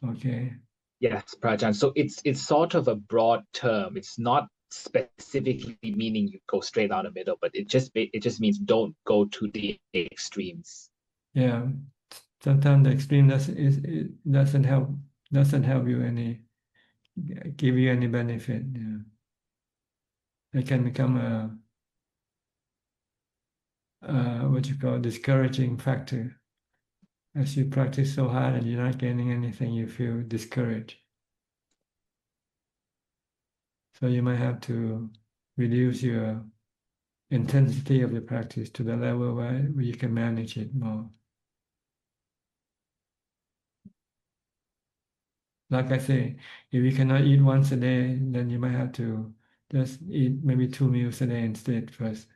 Okay. Yes, Prajan. So it's sort of a broad term. It's not specifically meaning you go straight down the middle, but it just means don't go to the extremes. Yeah, sometimes the extreme it doesn't help you give you any benefit. Yeah. It can become what you call discouraging factor. As you practice so hard and you're not gaining anything, you feel discouraged. So you might have to reduce your intensity of the practice to the level where you can manage it more. Like I say, if you cannot eat once a day, then you might have to just eat maybe 2 meals a day instead first.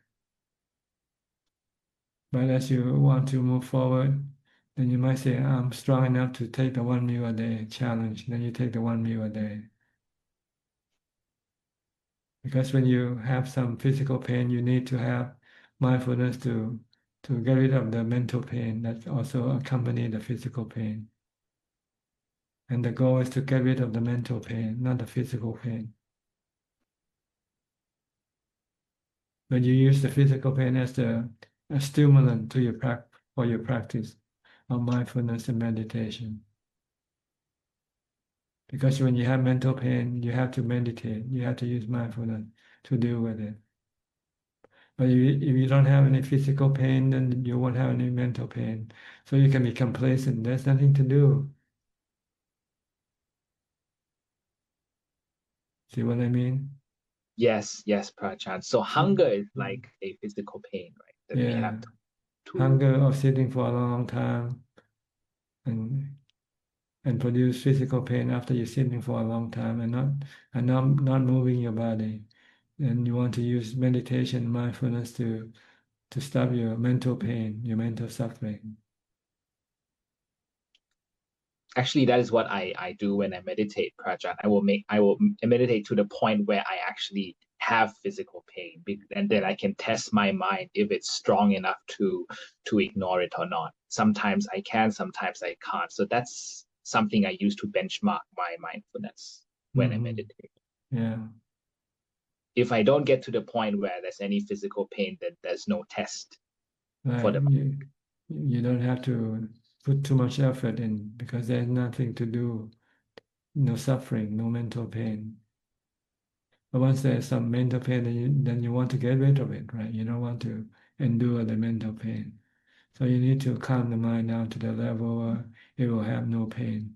But as you want to move forward, then you might say, I'm strong enough to take the 1 meal a day challenge. Then you take the 1 meal a day. Because when you have some physical pain, you need to have mindfulness to get rid of the mental pain that also accompany the physical pain. And the goal is to get rid of the mental pain, not the physical pain. When you use the physical pain as a stimulant to for your practice of mindfulness and meditation. Because when you have mental pain, you have to meditate. You have to use mindfulness to deal with it. But if you don't have any physical pain, then you won't have any mental pain. So you can be complacent. There's nothing to do. See what I mean? Yes, Prajaan. So hunger is like a physical pain, right? That we have to Hunger of sitting for a long time and produce physical pain after you're sitting for a long time and not moving your body. And you want to use meditation, mindfulness to stop your mental pain, your mental suffering. Actually, that is what I do when I meditate, Prajaan. I will meditate to the point where I actually have physical pain, and then I can test my mind if it's strong enough to ignore it or not. Sometimes I can, sometimes I can't. So that's something I use to benchmark my mindfulness when I meditate. Yeah. If I don't get to the point where there's any physical pain, then there's no test for the mind. You don't have to put too much effort in because there's nothing to do, no suffering, no mental pain. But once there's some mental pain, then you want to get rid of it, right? You don't want to endure the mental pain. So you need to calm the mind down to the level where it will have no pain.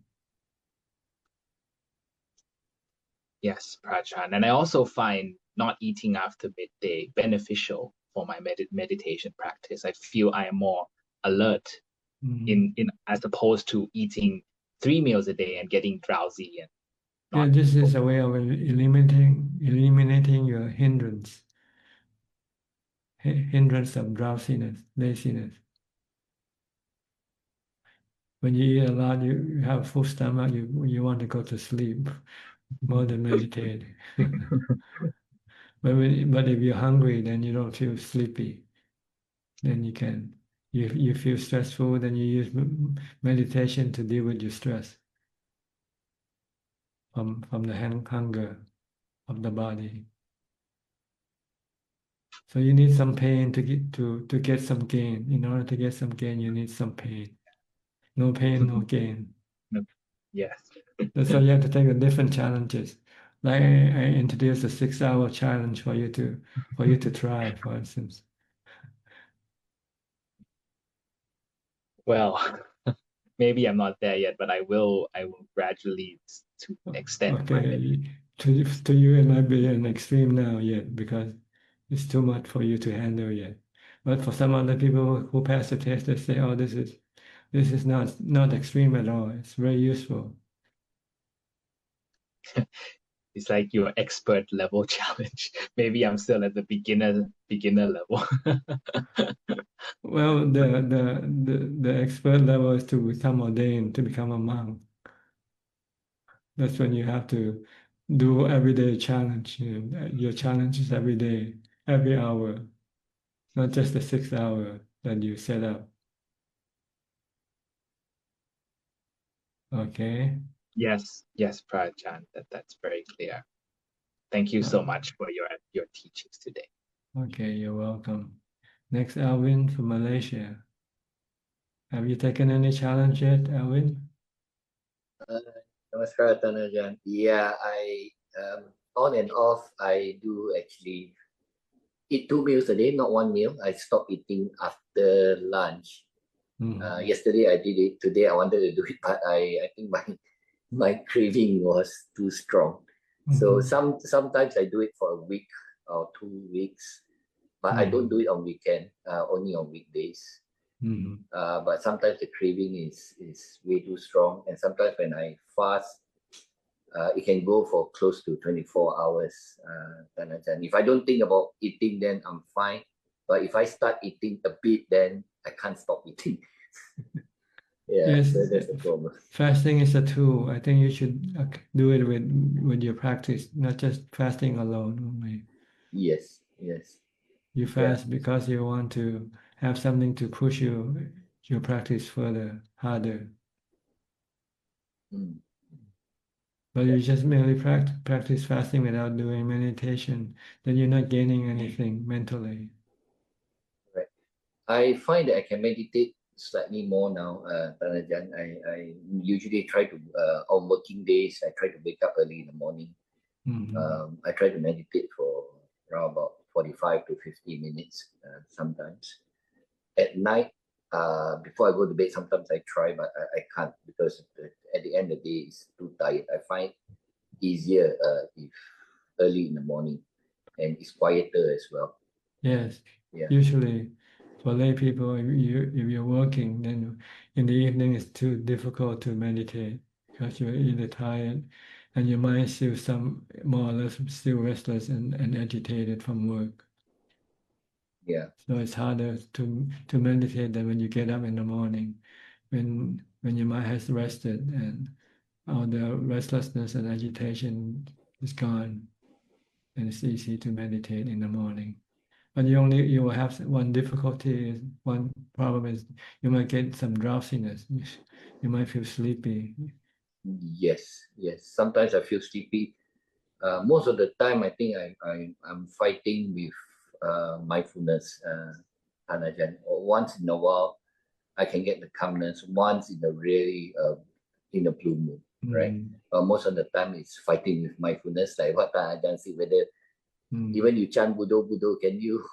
Yes, Prajaan. And I also find not eating after midday beneficial for my meditation practice. I feel I am more alert in as opposed to eating 3 meals a day and getting drowsy. And this is a way of eliminating your hindrance of drowsiness, laziness. When you eat a lot, you have a full stomach, you want to go to sleep more than meditate. But if you're hungry, then you don't feel sleepy. Then you can. You feel stressful, then you use meditation to deal with your stress from the hunger of the body. So you need some pain to get some gain. In order to get some gain, you need some pain. No pain, no gain. Yes. That's why you have to take the different challenges. Like I introduced a 6-hour challenge for you to try, for instance. Well, maybe I'm not there yet, but I will gradually to extend my Okay, to you it might be an extreme now yet because it's too much for you to handle yet. But for some other people who pass the test, they say, "Oh, this is not extreme at all. It's very useful." It's like your expert level challenge. Maybe I'm still at the beginner level. Well, the expert level is to become ordained, to become a monk. That's when you have to do everyday challenge. Your challenge is every day, every hour, not just the 6 hour that you set up. Okay. Yes, Prajaan, that's very clear. Thank you so much for your teachings today. Okay, you're welcome. Next, Alvin from Malaysia. Have you taken any challenge yet, Alvin? Namaskar, Ajahn. Yeah, I on and off, I do actually eat 2 meals a day, not 1 meal. I stop eating after lunch. Yesterday I did it. Today I wanted to do it, but I think my craving was too strong. So sometimes I do it for a week or 2 weeks, but I don't do it on weekend, only on weekdays. But sometimes the craving is way too strong, and sometimes when I fast, it can go for close to 24 hours. If I don't think about eating, then I'm fine. But if I start eating a bit, then I can't stop eating. Yes, so that's the problem. Fasting is a tool. I think you should do it with your practice, not just fasting alone only. Yes. You fast because you want to have something to push your practice further, harder. But you just merely practice fasting without doing meditation, then you're not gaining anything mentally. Right. I find that I can meditate slightly more now, Ajahn. I usually try to, on working days, I try to wake up early in the morning. I try to meditate for around about 45 to 50 minutes sometimes. At night, before I go to bed, sometimes I try, but I can't because at the end of the day, it's too tired. I find easier if early in the morning, and it's quieter as well. Yes. Yeah. Usually, for lay people, if you're working, then in the evening it's too difficult to meditate because you're either tired and your mind still more or less still restless and agitated from work. Yeah. So it's harder to meditate than when you get up in the morning, when your mind has rested and all the restlessness and agitation is gone, and it's easy to meditate in the morning. But you will have one problem is you might get some drowsiness. You might feel sleepy. Yes. Sometimes I feel sleepy. Most of the time, I think I'm fighting with mindfulness, Ajahn. Once in a while, I can get the calmness. Once in a really in a blue moon, right? Most of the time, it's fighting with mindfulness. Like what Ajahn said, whether even you chant Buddha, can you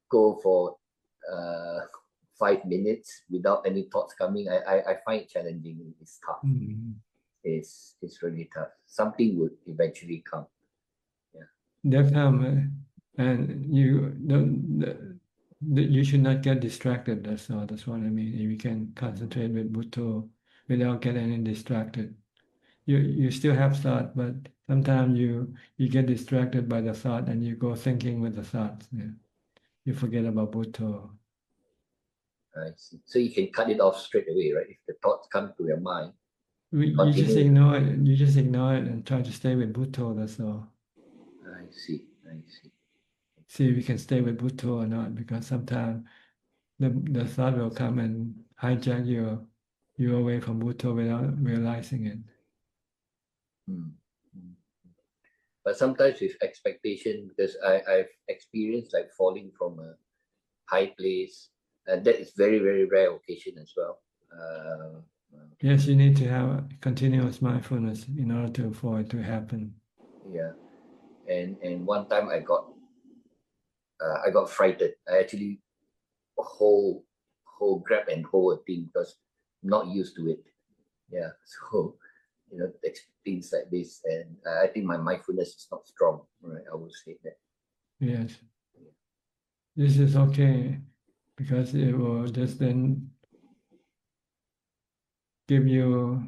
go for 5 minutes without any thoughts coming? I find it challenging. It's tough. It's really tough. Something would eventually come. They'll come, and you should not get distracted. That's all. That's what I mean. If you can concentrate with Buddha without getting any distracted, you still have thought, but sometimes you get distracted by the thought and you go thinking with the thoughts. Yeah. You forget about Buddha. I see. So you can cut it off straight away, right? If the thoughts come to your mind, You just ignore it. You just ignore it and try to stay with Buddha. That's all. I see. See if you can stay with Buddha or not, because sometimes the thought will come and hijack you away from Buddha without realizing it. But sometimes with expectation, because I've experienced like falling from a high place, and that is very, very rare occasion as well. Yes, you need to have continuous mindfulness in order for it to happen. Yeah, and one time I got frightened. I actually grab and hold a thing because I'm not used to it. Yeah, so things like this, and I think my mindfulness is not strong. Right, I would say that. Yes, this is okay because it will just then give you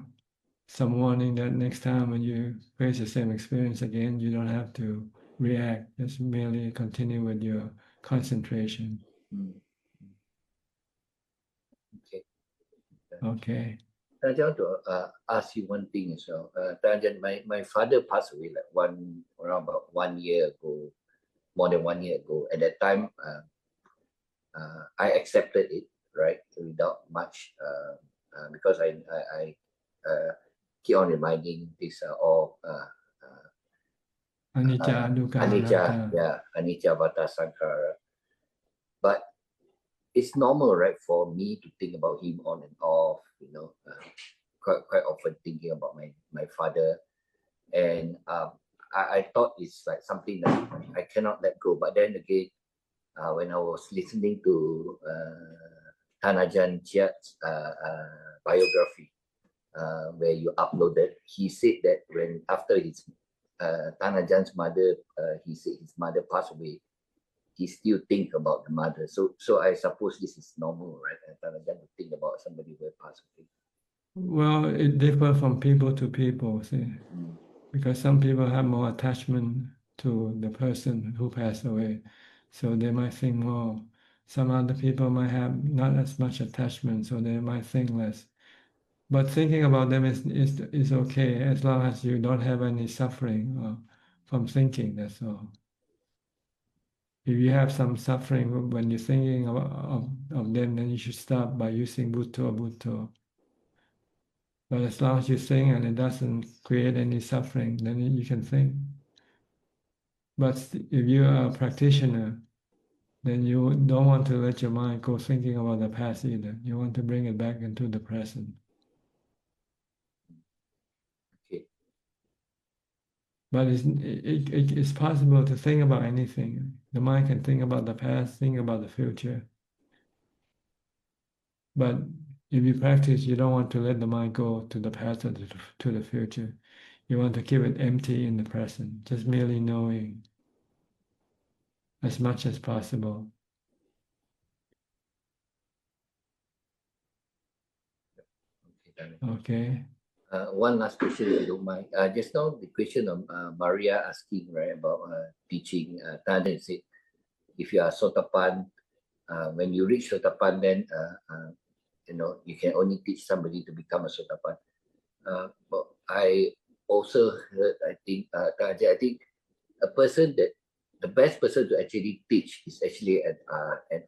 some warning that next time when you face the same experience again, you don't have to react. Just merely continue with your concentration. Okay. I want to ask you one thing as well. My father passed away like around about 1 year ago, more than 1 year ago. At that time, I accepted it, right, without much, because I keep on reminding these are all Anicca, dukkha, anicca, anatta. anicca, vata, sankhara. But it's normal, right, for me to think about him on and off, quite often thinking about my father. And I thought it's like something that I cannot let go. But then again, when I was listening to Ajahn Chiat's biography, where you uploaded, he said that when after his Ajah's mother, he said his mother passed away, he still think about the mother. So I suppose this is normal, right? Ajahn to think about somebody who passed away. Well, it differs from people to people, see, because some people have more attachment to the person who passed away, so they might think more. Some other people might have not as much attachment, so they might think less. But thinking about them is okay as long as you don't have any suffering from thinking. That's all. If you have some suffering when you're thinking of them, then you should stop by using Bhutto. But as long as you think and it doesn't create any suffering, then you can think. But if you are a practitioner, then you don't want to let your mind go thinking about the past either. You want to bring it back into the present. Okay. But it's possible to think about anything. The mind can think about the past, think about the future. But if you practice, you don't want to let the mind go to the past or to the future. You want to keep it empty in the present, just merely knowing as much as possible. Okay. One last question, if you don't mind. Just now, the question of Maria asking, right, about teaching. Tanya said, if you are Sotapan, when you reach Sotapan, then you can only teach somebody to become a Sotapan. But I also heard, I think a person that the best person to actually teach is actually an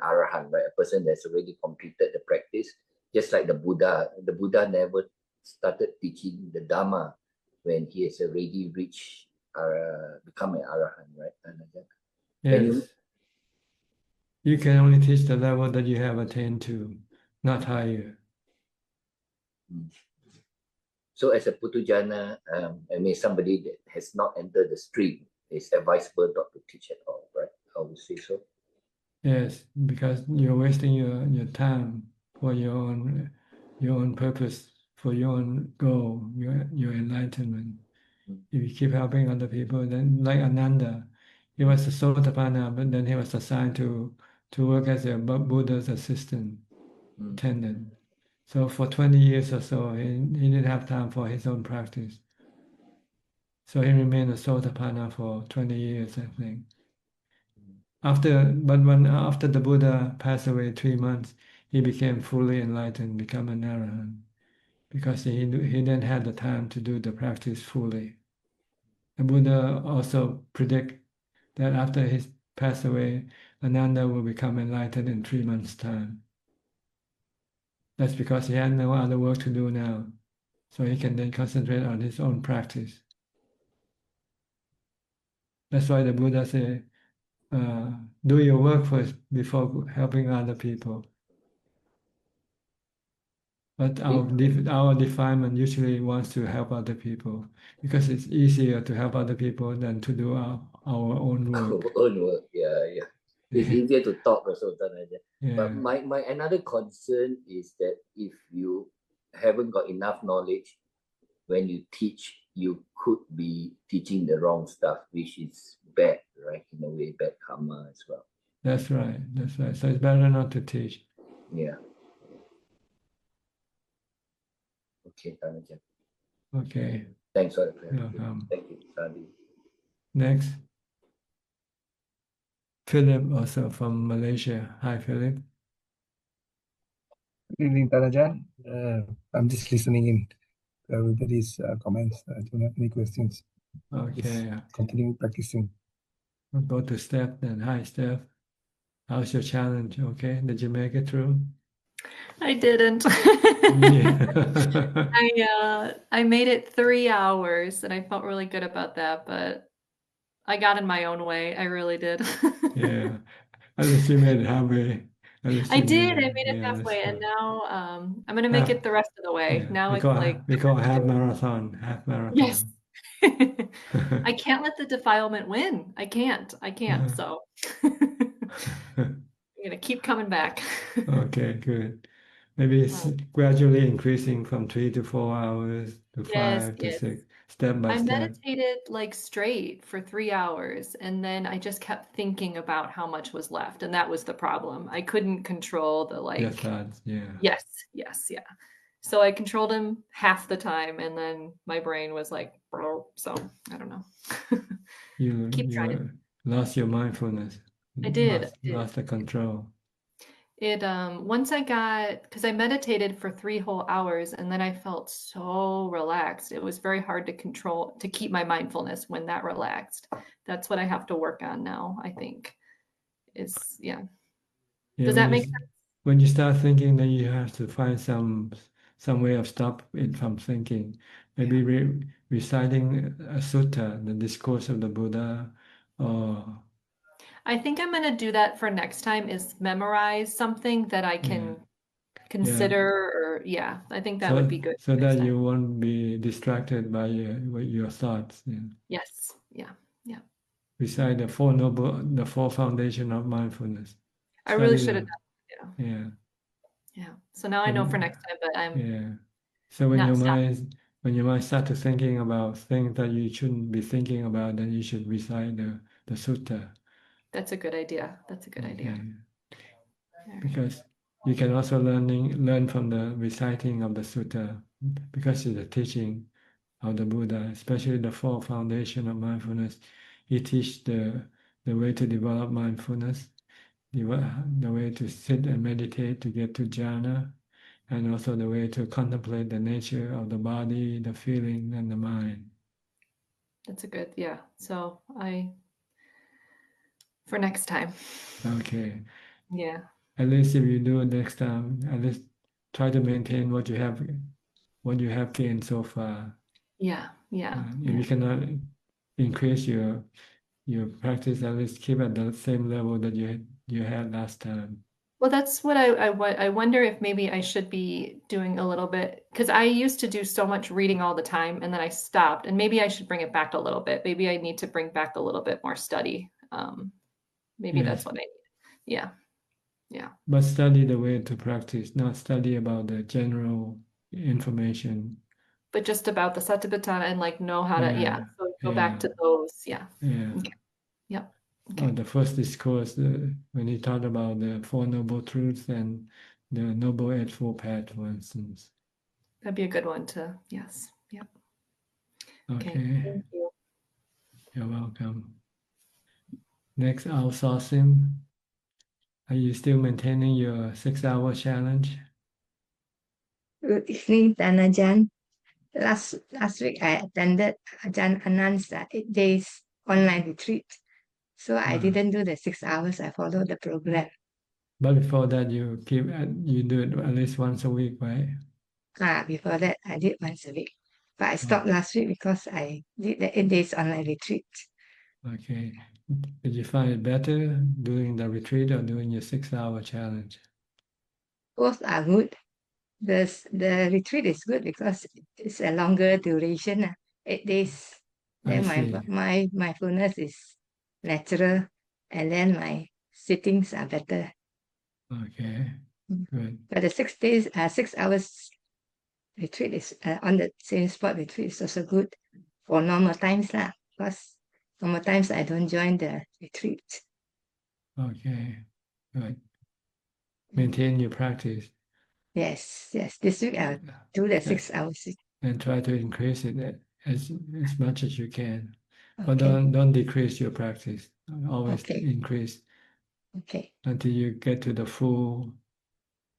Arahant, right? A person that's already completed the practice, just like the Buddha. The Buddha never started teaching the Dhamma when he has already reached become an Arahant, right? Yes. You can only teach the level that you have attained to, not higher. So as a Putujana, somebody that has not entered the stream, it's advisable not to teach at all, right? I would say so. Yes, because you're wasting your time for your own purpose, for your own goal, your enlightenment. If you keep helping other people, then like Ananda, he was a Sotapanna, but then he was assigned to work as a Buddha's assistant, attendant. So for 20 years or so, he didn't have time for his own practice. So he remained a Sotapanna for 20 years, I think. After the Buddha passed away 3 months, he became fully enlightened, become an Arahant, because he then had the time to do the practice fully. The Buddha also predict that after he passed away, Ananda will become enlightened in 3 months' time. That's because he had no other work to do now, so he can then concentrate on his own practice. That's why the Buddha said, do your work first before helping other people. But our defilement usually wants to help other people because it's easier to help other people than to do our own work. Our own work, yeah. It's easier to talk also. Yeah. But my another concern is that if you haven't got enough knowledge, when you teach, you could be teaching the wrong stuff, which is bad, right? In a way, bad karma as well. That's right. So it's better not to teach. Yeah. Okay, Tanajan. Okay. Thanks for the prayer. Welcome. Thank you, Sadi. Next, Philip, also from Malaysia. Hi, Philip. Good evening, Tanajan. I'm just listening in to everybody's comments. I don't have any questions. Okay. Just continue practicing. We'll go to Steph then. Hi, Steph. How's your challenge? Okay. Did you make it through? I didn't. I made it 3 hours and I felt really good about that, but I got in my own way. I really did. Yeah. At least you made it halfway. At least I you did. I made made it Yeah, that's halfway, and good. now I'm gonna make Half, it the rest of the way. yeah. Now We it's call like we call half marathon. Half yes. marathon. I can't let the defilement win. I can't. So I'm gonna keep coming back. Okay, good. Maybe it's gradually increasing from 3 to 4 hours to Yes, 5 to yes. 6, step by I step. meditated like straight for 3 hours, and then I just kept thinking about how much was left, and that was the problem. I couldn't control the Your like, thoughts, yeah. yes, yeah. So I controlled him half the time, and then my brain was like, "Bro," so I don't know. You Keep trying it. lost your mindfulness. I did. Lost the control. It once I got, because I meditated for 3 whole hours, and then I felt so relaxed. It was very hard to keep my mindfulness when that relaxed. That's what I have to work on now, I think. Yeah. Does that make sense? When you start thinking, then you have to find some way of stop it from thinking. Maybe reciting a sutta, the discourse of the Buddha, or I think I'm going to do that for next time, is memorize something that I can consider, or I think that would be good. So that you won't be distracted by your thoughts. Yeah. Yes. Yeah. Recite the four foundation of mindfulness. I really should have done it. Yeah. Yeah. So now I know for next time, but I'm So when not your mind starts to thinking about things that you shouldn't be thinking about, then you should recite the sutta. That's a good idea. Idea. Because you can also learn from the reciting of the sutta, because it's the teaching of the Buddha, especially the four foundation of mindfulness. He teaches the way to develop mindfulness, the way to sit and meditate to get to jhana, and also the way to contemplate the nature of the body, the feeling, and the mind. That's a good, So for next time. Okay. Yeah. At least if you do it next time, at least try to maintain what you have gained so far. Yeah. If you cannot increase your practice, at least keep at the same level that you had last time. Well, that's what I wonder if maybe I should be doing a little bit, because I used to do so much reading all the time, and then I stopped, and maybe I should bring it back a little bit. Maybe I need to bring back a little bit more study. Maybe that's what I need. Yeah. But study the way to practice, not study about the general information. But just about the Satipatthana and like know how to, so go back to those. Yeah. Okay. Yep. Okay. The first discourse, when he talked about the Four Noble Truths and the Noble Eightfold Path, for instance. That'd be a good one to, yes. Yep. Okay. Thank you. You're welcome. Next, outsourcing. Are you still maintaining your 6-hour challenge? Good evening, Ajahn. Last week I attended Ajahn Anand's 8 days online retreat. So I didn't do the 6 hours. I followed the program. But before that, you do it at least once a week, right? Before that, I did once a week. But I stopped last week because I did the 8 days online retreat. Okay. Did you find it better doing the retreat or doing your 6-hour challenge? Both are good. The retreat is good because it's a longer duration, 8 days. Then my mindfulness is natural, and then my sittings are better. Okay, good. But the 6 days, 6 hours retreat is on the same spot retreat is also good for normal times lah. Because normal times I don't join the retreat. Okay, good. Maintain your practice. Yes. This week I'll do the 6 hours. And try to increase it as much as you can. But don't decrease your practice. Always increase. Okay. Until you get to the full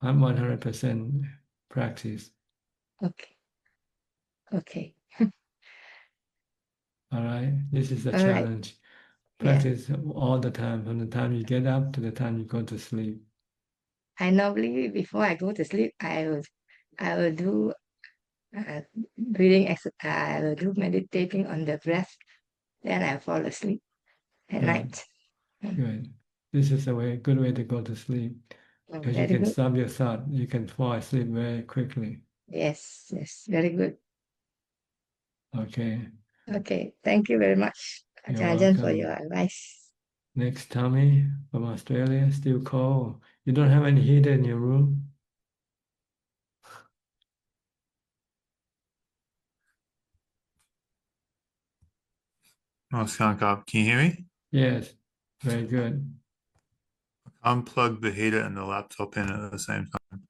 100% practice. Okay. All right. This is the challenge. Practice all the time, from the time you get up to the time you go to sleep. I normally, before I go to sleep, I will do breathing exercise. I will do meditating on the breath. Then I fall asleep. at night. Good. This is a good way to go to sleep. Because you Very can good. stop your thought. You can fall asleep very quickly. Yes, very good. Okay. Okay, thank you very much, You're Ajahn, for welcome. your advice. Next, Tommy from Australia, still cold. You don't have any heater in your room? Can you hear me? Yes, very good. Unplug the heater and the laptop in at the same time.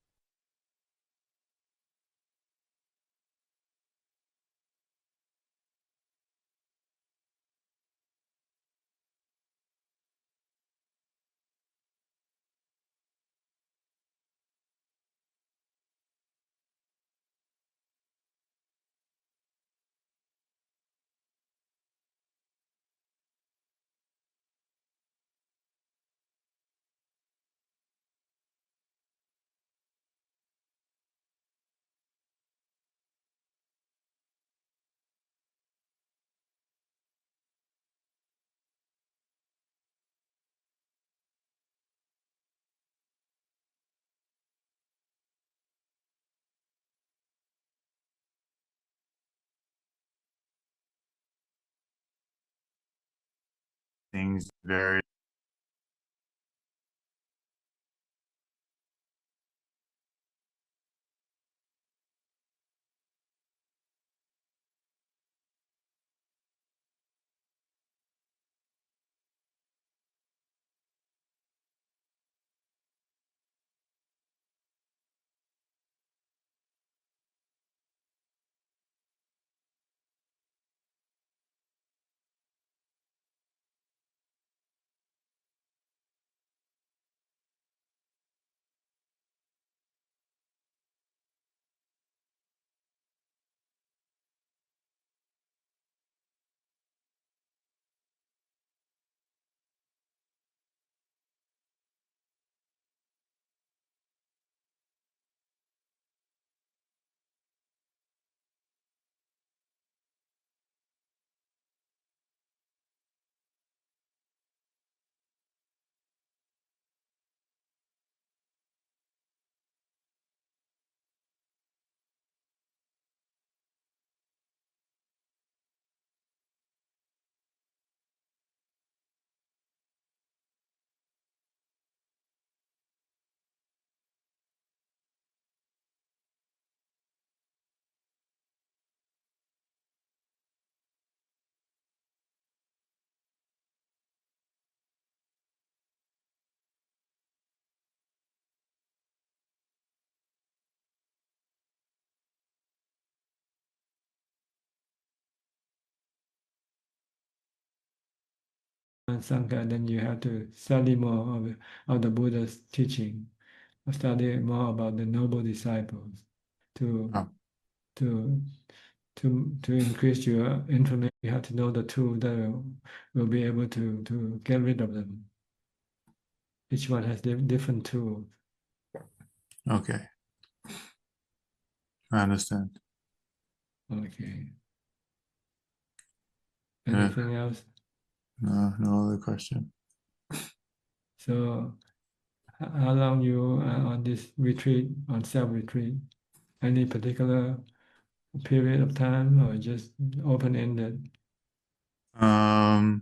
Things very And Sangha, then you have to study more of the Buddha's teaching, study more about the noble disciples to to to increase your information. You have to know the tool that will be able to get rid of them. Each one has different tools. okay. I understand. Okay. Anything else? No other question. So, how long you are on this retreat, on self-retreat? Any particular period of time or just open-ended? I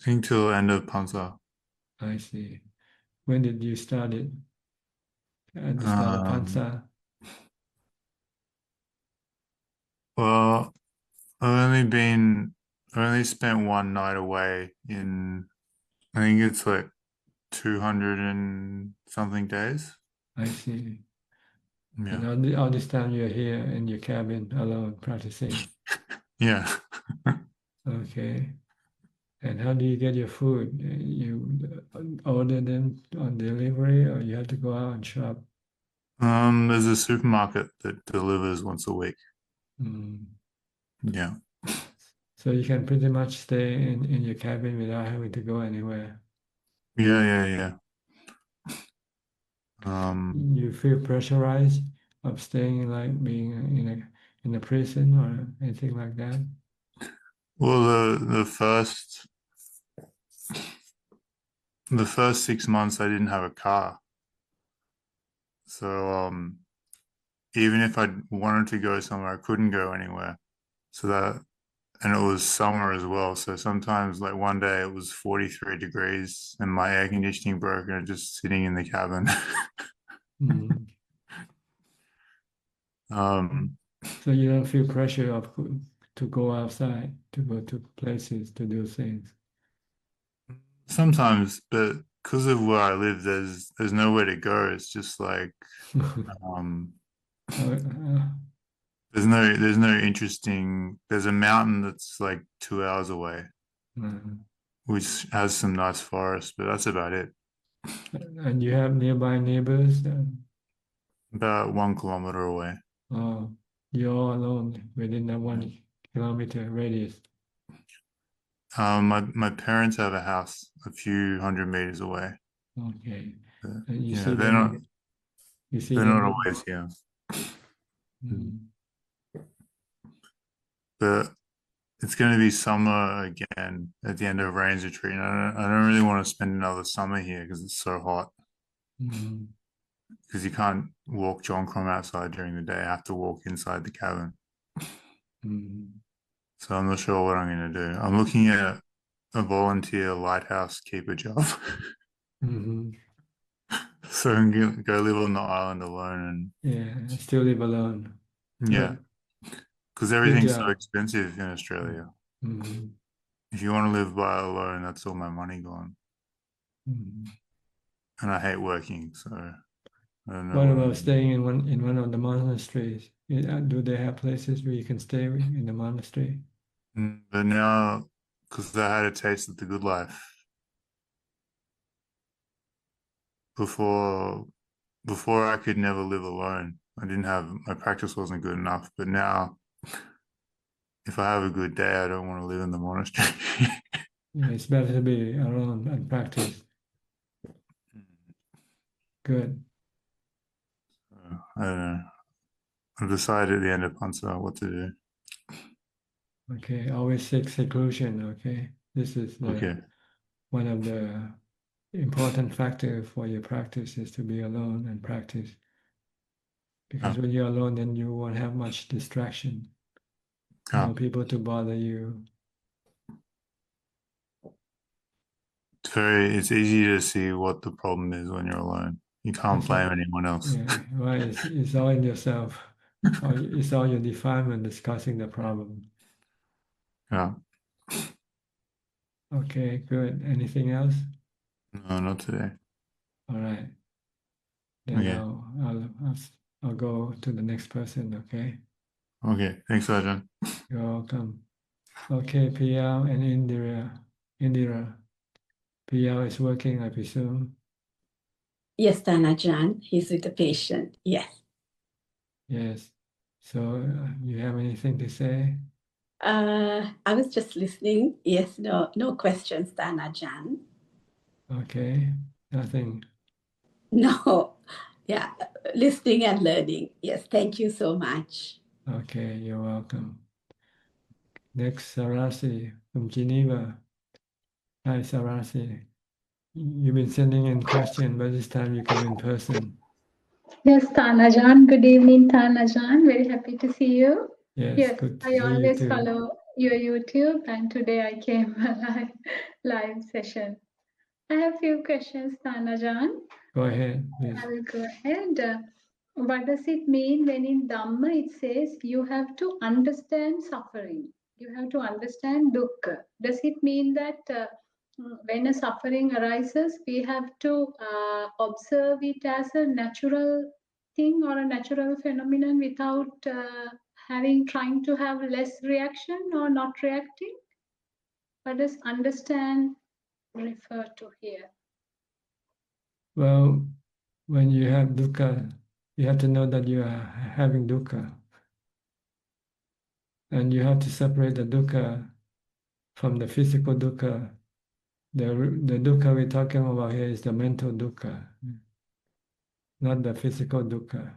think till end of Pansa. I see. When did you start it? At the start of Pansa? Well, I only spent one night away in, I think it's like 200 and something days. I see. Yeah. And all this time you're here in your cabin alone practicing. Yeah. Okay. And how do you get your food? You order them on delivery or you have to go out and shop? There's a supermarket that delivers once a week. Mm. Yeah. So you can pretty much stay in your cabin without having to go anywhere. Yeah. You feel pressurized of staying like being in a prison or anything like that? Well, the first the first 6 months I didn't have a car. So even if I wanted to go somewhere, I couldn't go anywhere. So that, and it was summer as well. So sometimes, like one day it was 43 degrees and my air conditioning broke and I'm just sitting in the cabin. Mm. So you don't feel pressure of to go outside, to go to places, to do things. Sometimes, but because of where I live, there's nowhere to go. It's just like there's no interesting. There's a mountain that's like 2 hours away, which has some nice forest, but that's about it. And you have nearby neighbors? About 1 kilometer away. Oh, you're all alone within that 1 kilometer radius. My parents have a house a few hundred meters away. Okay. But, And you yeah, see they're them, not. you see They're them. not always here. Mm. But it's going to be summer again at the end of Rains Retreat. And I don't really want to spend another summer here because it's so hot. Mm. Because you can't walk John Crom outside during the day. I have to walk inside the cabin. Mm. So I'm not sure what I'm going to do. I'm looking at a volunteer lighthouse keeper job. Mm-hmm. So I can go live on the island alone. And still live alone. Yeah. Because everything's so expensive in Australia. Mm-hmm. If you want to live by alone, that's all my money gone. Mm-hmm. And I hate working, so I don't know. What about staying in one of the monasteries? Do they have places where you can stay in the monastery? But now, because I had a taste of the good life before I could never live alone. My practice wasn't good enough. But now, if I have a good day, I don't want to live in the monastery. Yeah, it's better to be alone and practice. Good. I don't know. I've decided at the end of Pansa what to do. Okay, always seek seclusion. Okay, this is one of the important factors for your practice is to be alone and practice. Because when you're alone, then you won't have much distraction. No people to bother you. It's easy to see what the problem is when you're alone. You can't blame anyone else. Yeah, well, it's all in yourself. It's all your defilement discussing the problem. Yeah. Okay, good. Anything else? No, not today. All right. Then I'll go to the next person. Okay. Okay. Thanks, Ajahn. You're welcome. Okay, PL and Indira. PL is working, I presume. Yes, Ajahn. He's with the patient. Yes. Yes. So you have anything to say? I was just listening. Yes, no questions, Ajahn. Okay, nothing. No, yeah, listening and learning. Yes, thank you so much. Okay, you're welcome. Next, Sarasi from Geneva. Hi, Sarasi. You've been sending in questions, but this time you come in person. Yes, Ajahn. Good evening, Ajahn. Very happy to see you. Yes, good to I see you always too. follow your YouTube, and today I came live session. I have few questions, Ajahn. Go ahead, please. I will go ahead. What does it mean when in Dhamma it says you have to understand suffering? You have to understand dukkha. Does it mean that when a suffering arises, we have to observe it as a natural thing or a natural phenomenon without trying to have less reaction or not reacting? What does understand refer to here? Well, when you have dukkha, you have to know that you are having dukkha. And you have to separate the dukkha from the physical dukkha. The dukkha we're talking about here is the mental dukkha, not the physical dukkha.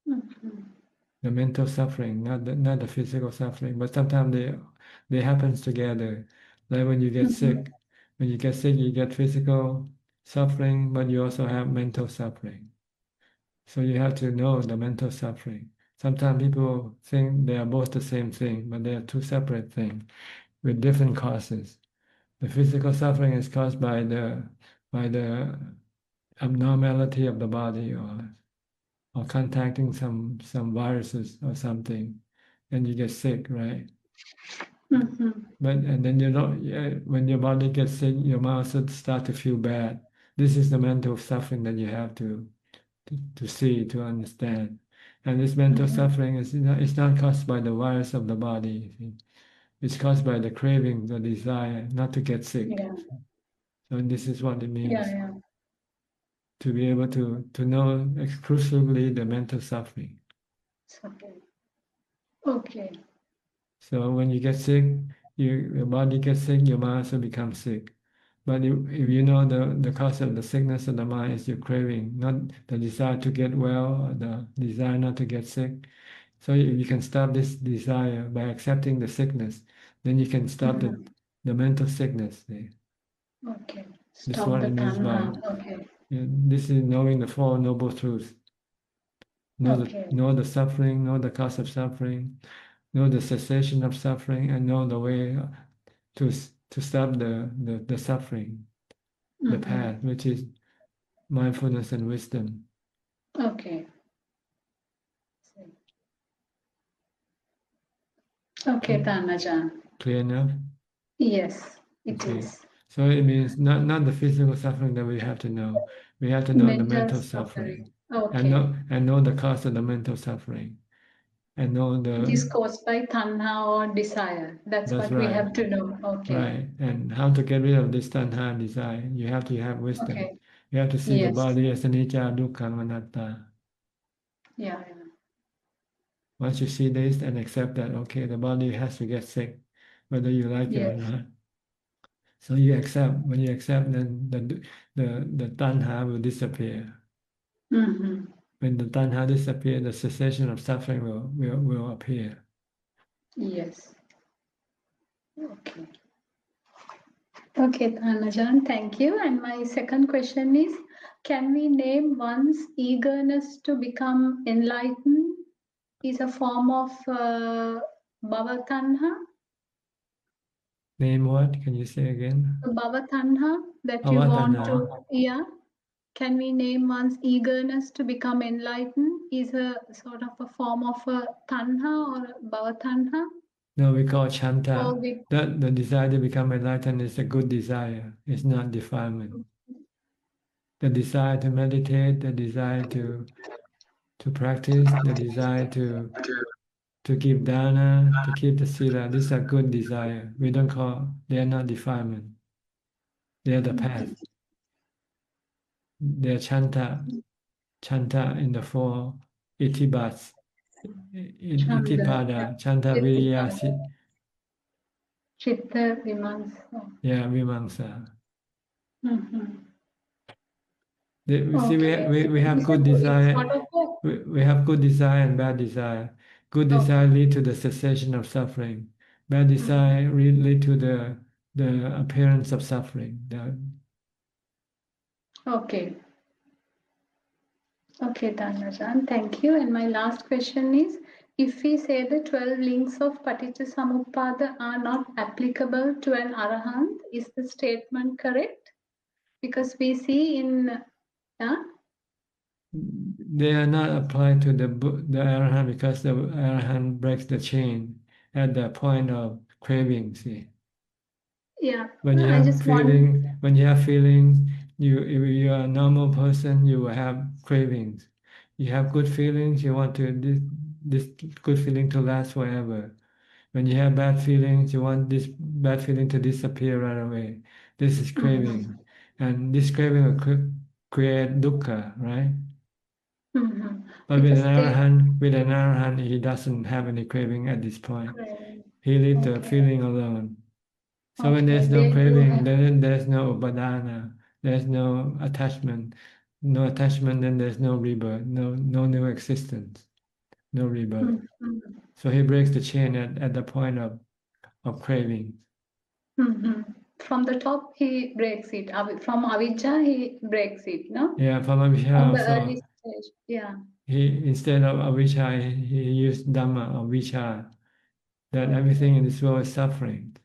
Mm-hmm. The mental suffering, not the physical suffering. But sometimes they happens together. Like when you get sick, When you get sick, you get physical suffering, but you also have mental suffering. So you have to know the mental suffering. Sometimes people think they are both the same thing, but they are two separate things with different causes. The physical suffering is caused by the abnormality of the body or contacting some viruses or something, and you get sick, right? But and then you know when your body gets sick, your muscles start to feel bad. This is the mental suffering that you have to see, to understand. And this mental suffering is it's not caused by the virus of the body. It's caused by the craving, the desire not to get sick. Yeah. So this is what it means. Yeah. To be able to know exclusively the mental suffering. Okay. So when you get sick, your body gets sick, your mind also becomes sick. But if you know the cause of the sickness of the mind is your craving, not the desire to get well or the desire not to get sick. So if you can stop this desire by accepting the sickness, then you can stop the mental sickness. Okay. This is Stop what the it means by tanha. Okay. this is knowing the Four Noble Truths. Know the suffering, know the cause of suffering, know the cessation of suffering, and know the way to stop the suffering, the path, which is mindfulness and wisdom. Okay. Okay, Ajahn. Clear enough? Yes, it is. So it means not the physical suffering that we have to know. We have to know the mental suffering. Okay. And know the cause of the mental suffering. And know the... It is caused by tanha or desire. That's what we have to know. Okay. Right. And how to get rid of this tanha desire. You have to have wisdom. Okay. You have to see the Yes. body as anicca, dukkha, anatta. Yeah. Once you see this and accept that, okay, the body has to get sick, whether you like it or not. So you accept. When you accept, then the tanha will disappear. When the tanha disappears, the cessation of suffering will appear. Yes. Okay. Okay, Ajahn, thank you. And my second question is, can we name one's eagerness to become enlightened is a form of bhavatanha? Name what? Can you say again? Bhavatanha, that you want to, Can we name one's eagerness to become enlightened is a sort of a form of a tanha or a bhavatanha? No, we call chanta. The desire to become enlightened is a good desire. It's not defilement. The desire to meditate, the desire to practice, the desire to give dana, to keep the sila, these are good desire. We don't call, they are not defilement. They are the path. They are chanta in the four itibats. Itipada, chanta, viriya, Chitta, vimamsa. Yeah, vimamsa. We have good desire. We have good desire and bad desire. Good desire lead to the cessation of suffering. Bad desire lead to the appearance of suffering. Okay. Okay, Ajahn, thank you. And my last question is, if we say the 12 links of Paticcasamuppada are not applicable to an Arahant, is the statement correct? Because we see in... They are not applied to the Arahant because the Arahant breaks the chain at the point of craving, see. Yeah. When you have feelings, if you are a normal person, you will have cravings. You have good feelings, you want this good feeling to last forever. When you have bad feelings, you want this bad feeling to disappear right away. This is craving. And this craving will create dukkha, right? But with an arahant, he doesn't have any craving at this point. He leaves the feeling alone. So when there's no craving, then there's no upadana, there's no attachment. No attachment, then there's no rebirth, no new existence, no rebirth. So he breaks the chain at the point of craving. from the top he breaks it. From Avijja he breaks it, no? Yeah, from Avijja On the also. early stage, yeah. He, instead of Avijja, he used Dhamma or Vichara, that everything in this world is suffering.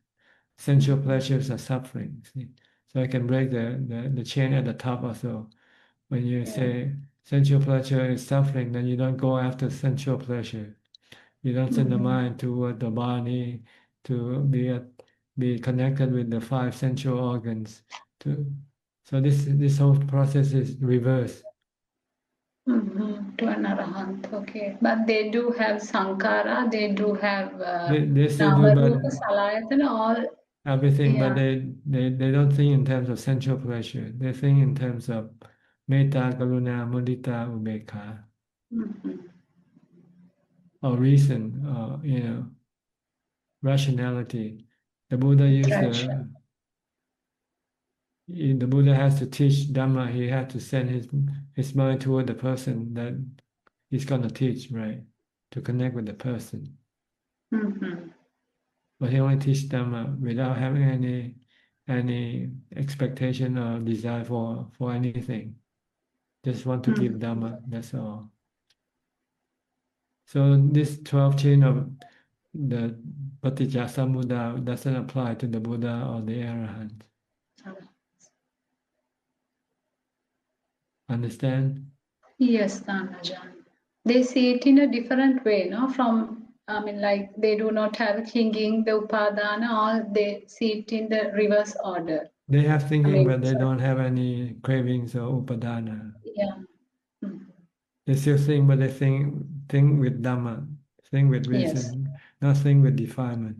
Sensual pleasures are suffering. See? So I can break the chain at the top also. When you say sensual pleasure is suffering, then you don't go after sensual pleasure. You don't send the mind toward the body to be connected with the 5 sensual organs. So this whole process is reverse. To an arahant, okay. But they do have sankara, they do have They still do, namarupa, but salayatana, all. everything, Yeah. but they don't think in terms of sensual pleasure. They think in terms of metta, karuna, mudita, ubekha, or reason, or rationality. The Buddha used the Buddha has to teach Dhamma. He had to send his mind toward the person that he's going to teach, right? To connect with the person. But he only teach Dhamma without having any expectation or desire for anything. Just want to give Dhamma, that's all. So this 12 chain of the Paticcasamuppada doesn't apply to the Buddha or the Arahant. Understand? Yes, Ajahn. They see it in a different way, no? From, I mean, like they do not have thinking, the upadana, all they see it in the reverse order. They have thinking, I mean, but they don't have any cravings or upadana. Yeah. They still think, but they think with Dhamma, think with reason, not think with defilement.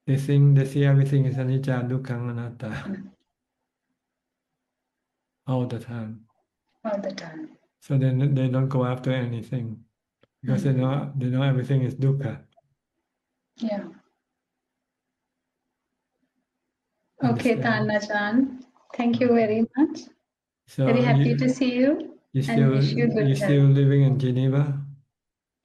They see everything is anicca, dukkha, anatta all the time. All the time. So then they don't go after anything because they know everything is dukkha. Yeah. Okay, Ajahn. Thank you very much. So Very happy to see you. And wish you good you're health. still living in Geneva?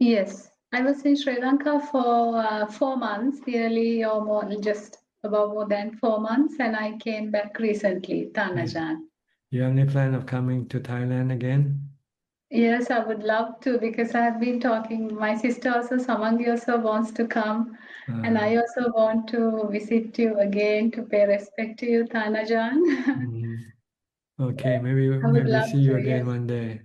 Yes, I was in Sri Lanka for 4 months, nearly or more, just about more than 4 months, and I came back recently, Ajahn. You have any plan of coming to Thailand again? Yes, I would love to because I've been talking. My sister also, Samangi also wants to come, and I also want to visit you again to pay respect to you, Ajahn. Okay, maybe I would love see you to, again yes. one day.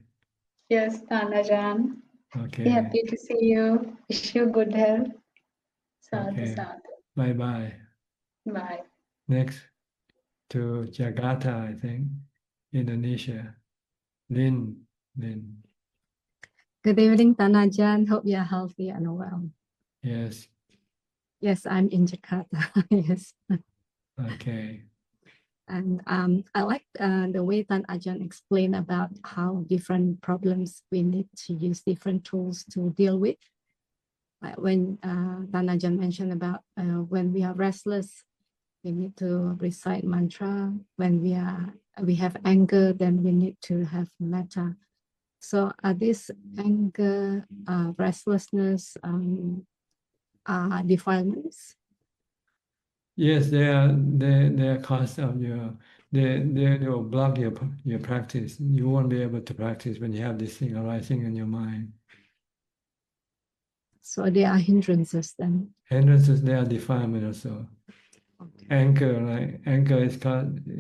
Yes, Ajahn. Okay. Be happy to see you. Wish you good health. Sadhu, Okay. sadhu. Bye-bye. Bye. Next to Jakarta, I think, Indonesia. Lin. Good evening, Ajahn. Hope you're healthy and well. Yes. Yes, I'm in Jakarta. Yes. Okay. And I like the way Ajahn explained about how different problems we need to use different tools to deal with. Like when Ajahn mentioned about when we are restless, we need to recite mantra. When we have anger, then we need to have metta. So are this anger, restlessness, defilements? Yes, they are cause of they will block your practice. You won't be able to practice when you have this thing arising in your mind. So they are hindrances then? Hindrances, they are defilement also. Okay. Anger is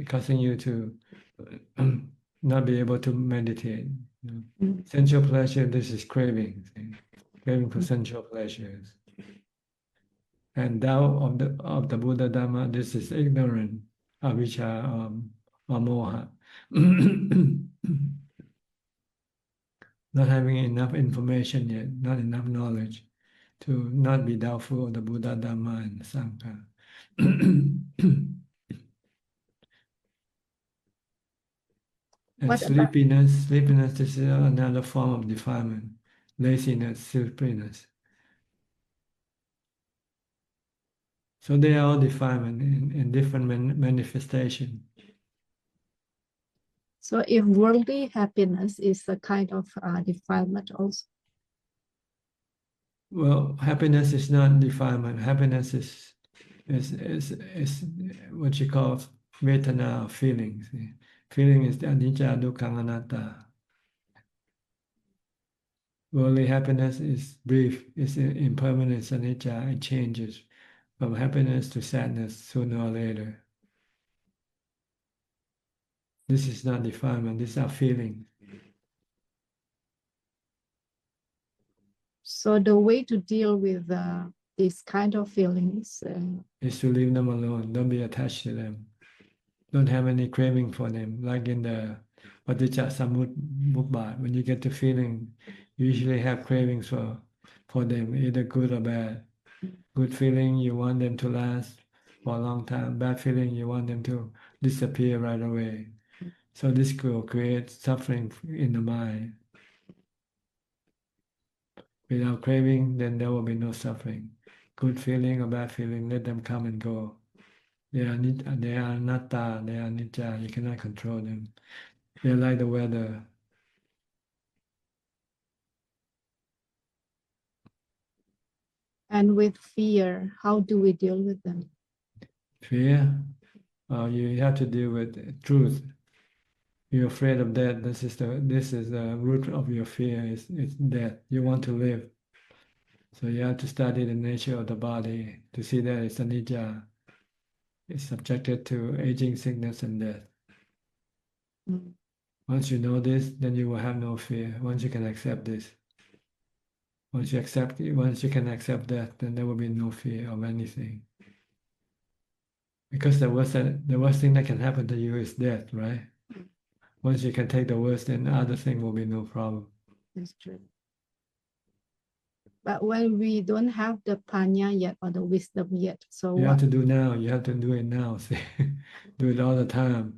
causing you to not be able to meditate. Sensual pleasure, this is craving for sensual pleasures. And doubt of the Buddha Dhamma, this is ignorant, avijja or moha. Not having enough information yet, not enough knowledge to not be doubtful of the Buddha Dhamma and Sangha. And sleepiness, this is another form of defilement. Laziness, sleepiness. So they are all defilement in different manifestation. So if worldly happiness is a kind of defilement also? Well, happiness is not defilement. Happiness is what you call vedana, feelings. Feeling is the anicca, dukkha, anatta. Worldly happiness is brief, it's impermanent, it's anicca, it changes from happiness to sadness sooner or later. This is not defilement, these are feelings. So the way to deal with these kind of feelings is to leave them alone. Don't be attached to them. Don't have any craving for them. Like in the Paticca Samuppada, when you get to feeling, you usually have cravings for them, either good or bad. Good feeling, you want them to last for a long time. Bad feeling, you want them to disappear right away. So this will create suffering in the mind. Without craving, then there will be no suffering. Good feeling or bad feeling, let them come and go. They are anatta, they are anicca, you cannot control them. They are like the weather. And with fear, how do we deal with them? Fear? You have to deal with truth. You're afraid of death. This is the root of your fear. It's death. You want to live. So you have to study the nature of the body to see that it's anicca. It's subjected to aging, sickness, and death. Mm. Once you know this, then you will have no fear. Once you can accept this. Once you can accept that, then there will be no fear of anything. Because the worst thing that can happen to you is death, right? Once you can take the worst, then other thing will be no problem. That's true. But when we don't have the panya yet or the wisdom yet, so you have to do now. You have to do it now. See, do it all the time.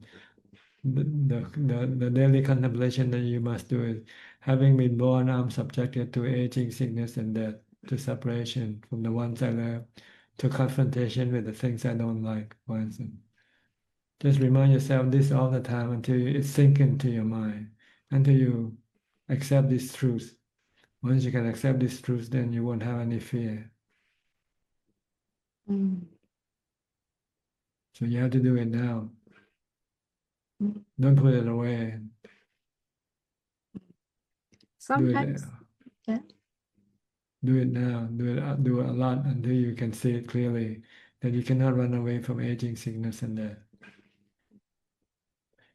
The daily contemplation that you must do is, having been born, I'm subjected to aging, sickness, and death, to separation from the ones I love, to confrontation with the things I don't like, for instance. Just remind yourself this all the time until it sinks into your mind, until you accept this truth. Once you can accept this truth, then you won't have any fear. Mm. So you have to do it now. Don't put it away. Sometimes, yeah. Do it now. Do it a lot until you can see it clearly that you cannot run away from aging, sickness, and death.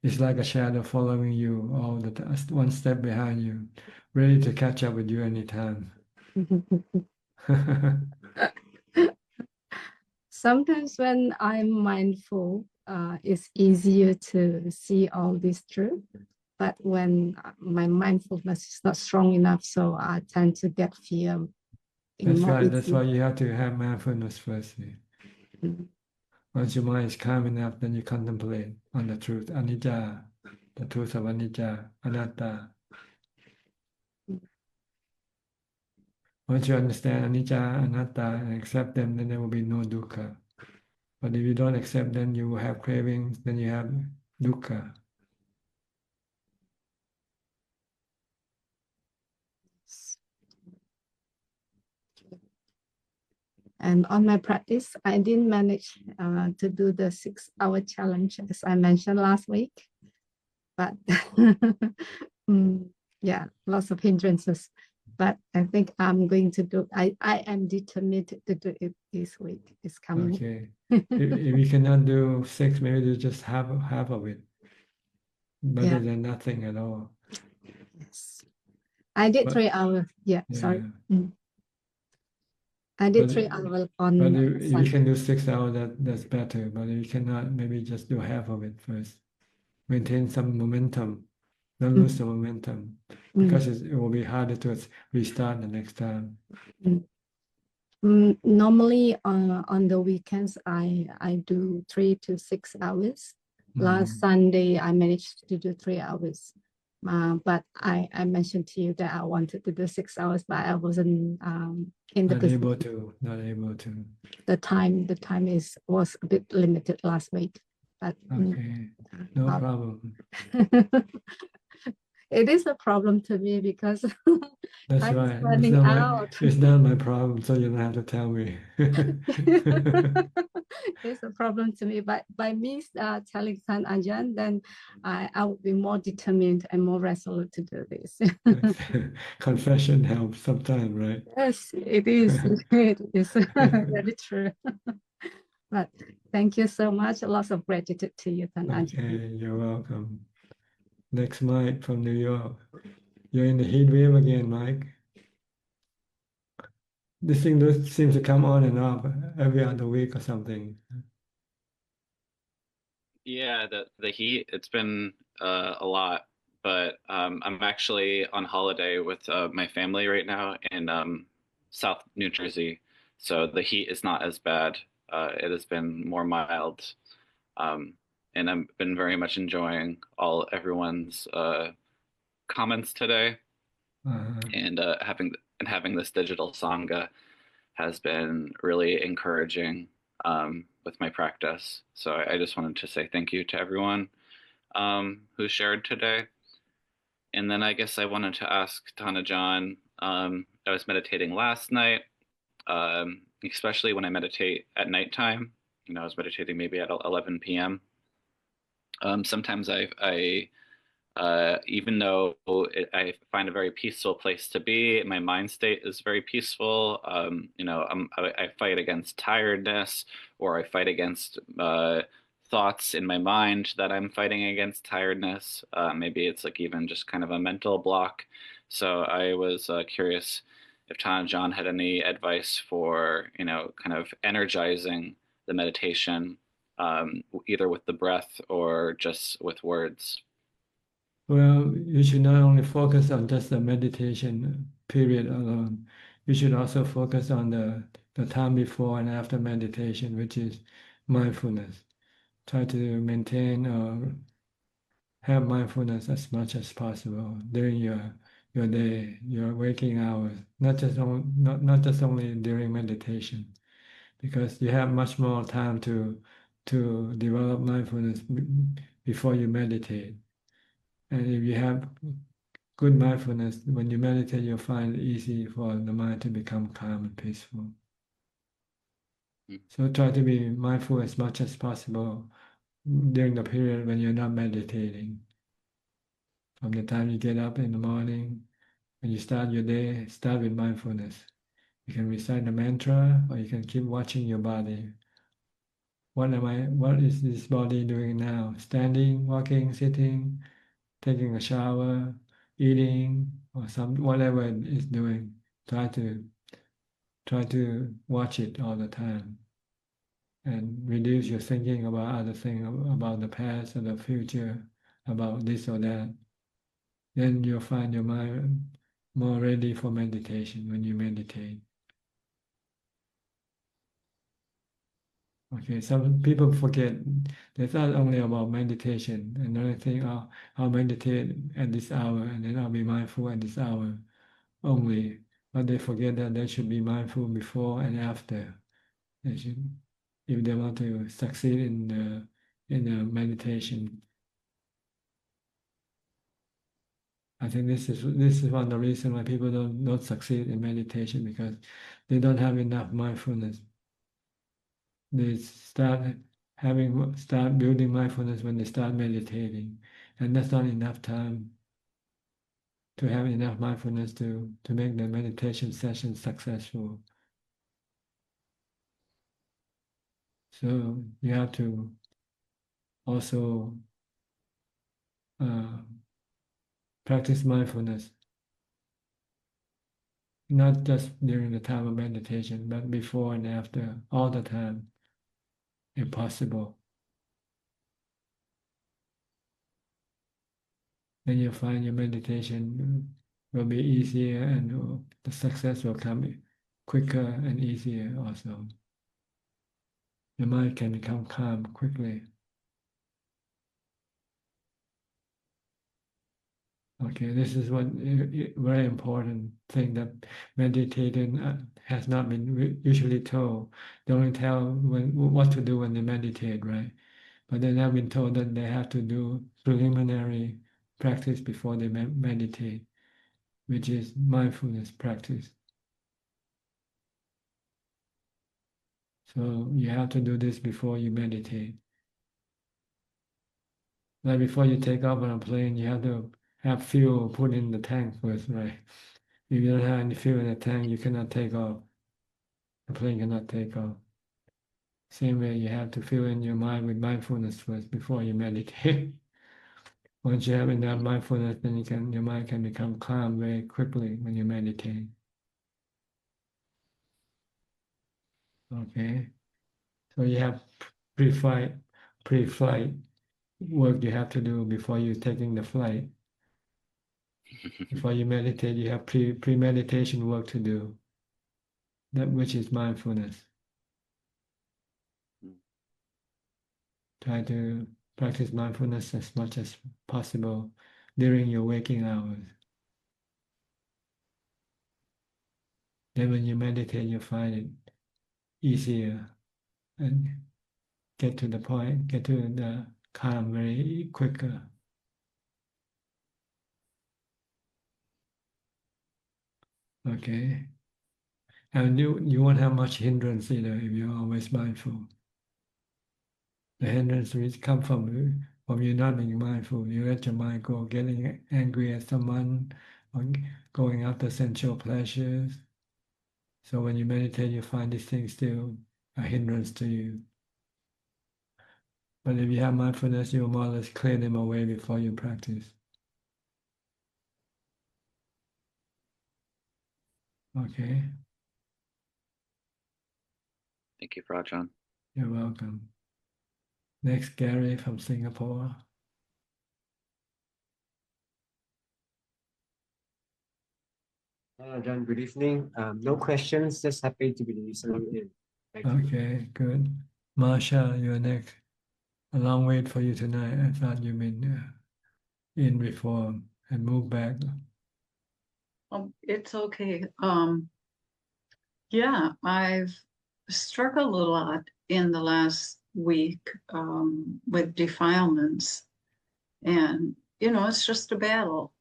It's like a shadow following you all the time, one step behind you, ready to catch up with you anytime. Sometimes when I'm mindful, it's easier to see all this truth. But when my mindfulness is not strong enough, so I tend to get fear. That's right. That's why you have to have mindfulness first. Mm. Once your mind is calm enough, then you contemplate on the truth, anicca, the truth of anicca, anatta. Once you understand anicca, anatta, and accept them, then there will be no dukkha. But if you don't accept them, you will have cravings, then you have dukkha. And on my practice, I didn't manage to do the 6-hour challenge as I mentioned last week. But yeah, lots of hindrances. But I think I'm going to do, I am determined to do it this week. It's coming. Okay. if you cannot do 6, maybe do just half of it. Better than nothing at all. Yes. I did 3 hours. Yeah, sorry. I did 3 hours on. But if you can do 6 hours, that's better. But if you cannot, maybe just do half of it first. Maintain some momentum. Don't lose the momentum, because it will be harder to restart the next time. Normally on the weekends, I do 3 to 6 hours. Last Sunday, I managed to do 3 hours. But I mentioned to you that I wanted to do 6 hours, but I wasn't in the position. Not able to. The time was a bit limited last week. But okay, no problem. it is a problem to me because That's time is right. running out. It's not my problem, so you don't have to tell me. It's a problem to me. But by me telling San Ajahn, then I will be more determined and more resolute to do this. Confession helps sometimes, right? Yes, it is. It is very true. But thank you so much. Lots of gratitude to you, San Ajahn. Okay, you're welcome. Next, Mike from New York. You're in the heat wave again, Mike. This thing seems to come on and off every other week or something. Yeah, the heat, it's been a lot, but I'm actually on holiday with my family right now in South New Jersey, so the heat is not as bad. It has been more mild, and I've been very much enjoying everyone's comments today, and having this digital sangha has been really encouraging with my practice. So I just wanted to say thank you to everyone who shared today. And then I guess I wanted to ask Tana John, I was meditating last night, especially when I meditate at nighttime. I was meditating maybe at 11 p.m. Sometimes I even though I find a very peaceful place to be, my mind state is very peaceful. I fight against tiredness, or I fight against thoughts in my mind that I'm fighting against tiredness. Maybe it's like even just kind of a mental block. So I was curious if Tana John had any advice for, kind of energizing the meditation, either with the breath or just with words. Well, you should not only focus on just the meditation period alone. You should also focus on the time before and after meditation, which is mindfulness. Try to maintain or have mindfulness as much as possible during your day, your waking hours, not just only during meditation, because you have much more time to develop mindfulness before you meditate. And if you have good mindfulness, when you meditate, you'll find it easy for the mind to become calm and peaceful. So try to be mindful as much as possible during the period when you're not meditating. From the time you get up in the morning, when you start your day, start with mindfulness. You can recite the mantra, or you can keep watching your body. What is this body doing now? Standing, walking, sitting, taking a shower, eating, or whatever it is doing. Try to watch it all the time, and reduce your thinking about other things, about the past or the future, about this or that. Then you'll find your mind more ready for meditation when you meditate. Okay, some people forget it's not only about meditation, and they think, oh, I'll meditate at this hour and then I'll be mindful at this hour only. But they forget that they should be mindful before and after. They should, if they want to succeed in the meditation. I think this is one of the reasons why people don't succeed in meditation, because they don't have enough mindfulness. They start building mindfulness when they start meditating, and that's not enough time to have enough mindfulness to make the meditation session successful. So you have to also practice mindfulness, not just during the time of meditation, but before and after, all the time, if possible. Then you'll find your meditation will be easier, and the success will come quicker and easier also. Your mind can become calm quickly. Okay, this is one very important thing that meditating has not been usually told. They only tell what to do when they meditate, right? But they have been told that they have to do preliminary practice before they meditate, which is mindfulness practice. So you have to do this before you meditate. Like before you take off on a plane, you have to have fuel put in the tank first, right? If you don't have any fuel in the tank, you cannot take off. The plane cannot take off. Same way, you have to fill in your mind with mindfulness first before you meditate. Once you have enough mindfulness, then your mind can become calm very quickly when you meditate. Okay, so you have pre-flight work you have to do before you're taking the flight. Before you meditate, you have pre-meditation work to do, that which is mindfulness. Try to practice mindfulness as much as possible during your waking hours. Then when you meditate, you find it easier and get to the point, get to the calm very quicker. Okay. And you won't have much hindrance either if you're always mindful. The hindrance which come from you not being mindful. You let your mind go getting angry at someone or going after sensual pleasures. So when you meditate, you find these things still a hindrance to you. But if you have mindfulness, you will more or less clear them away before you practice. Okay. Thank you, Ajahn. You're welcome. Next, Gary from Singapore. Ajahn, good evening. No questions, just happy to be listening in. Thank you. Okay, good. Marsha, you're next. A long wait for you tonight. I thought you'd been in before and moved back. It's okay. Yeah, I've struggled a lot in the last week with defilements. And, it's just a battle.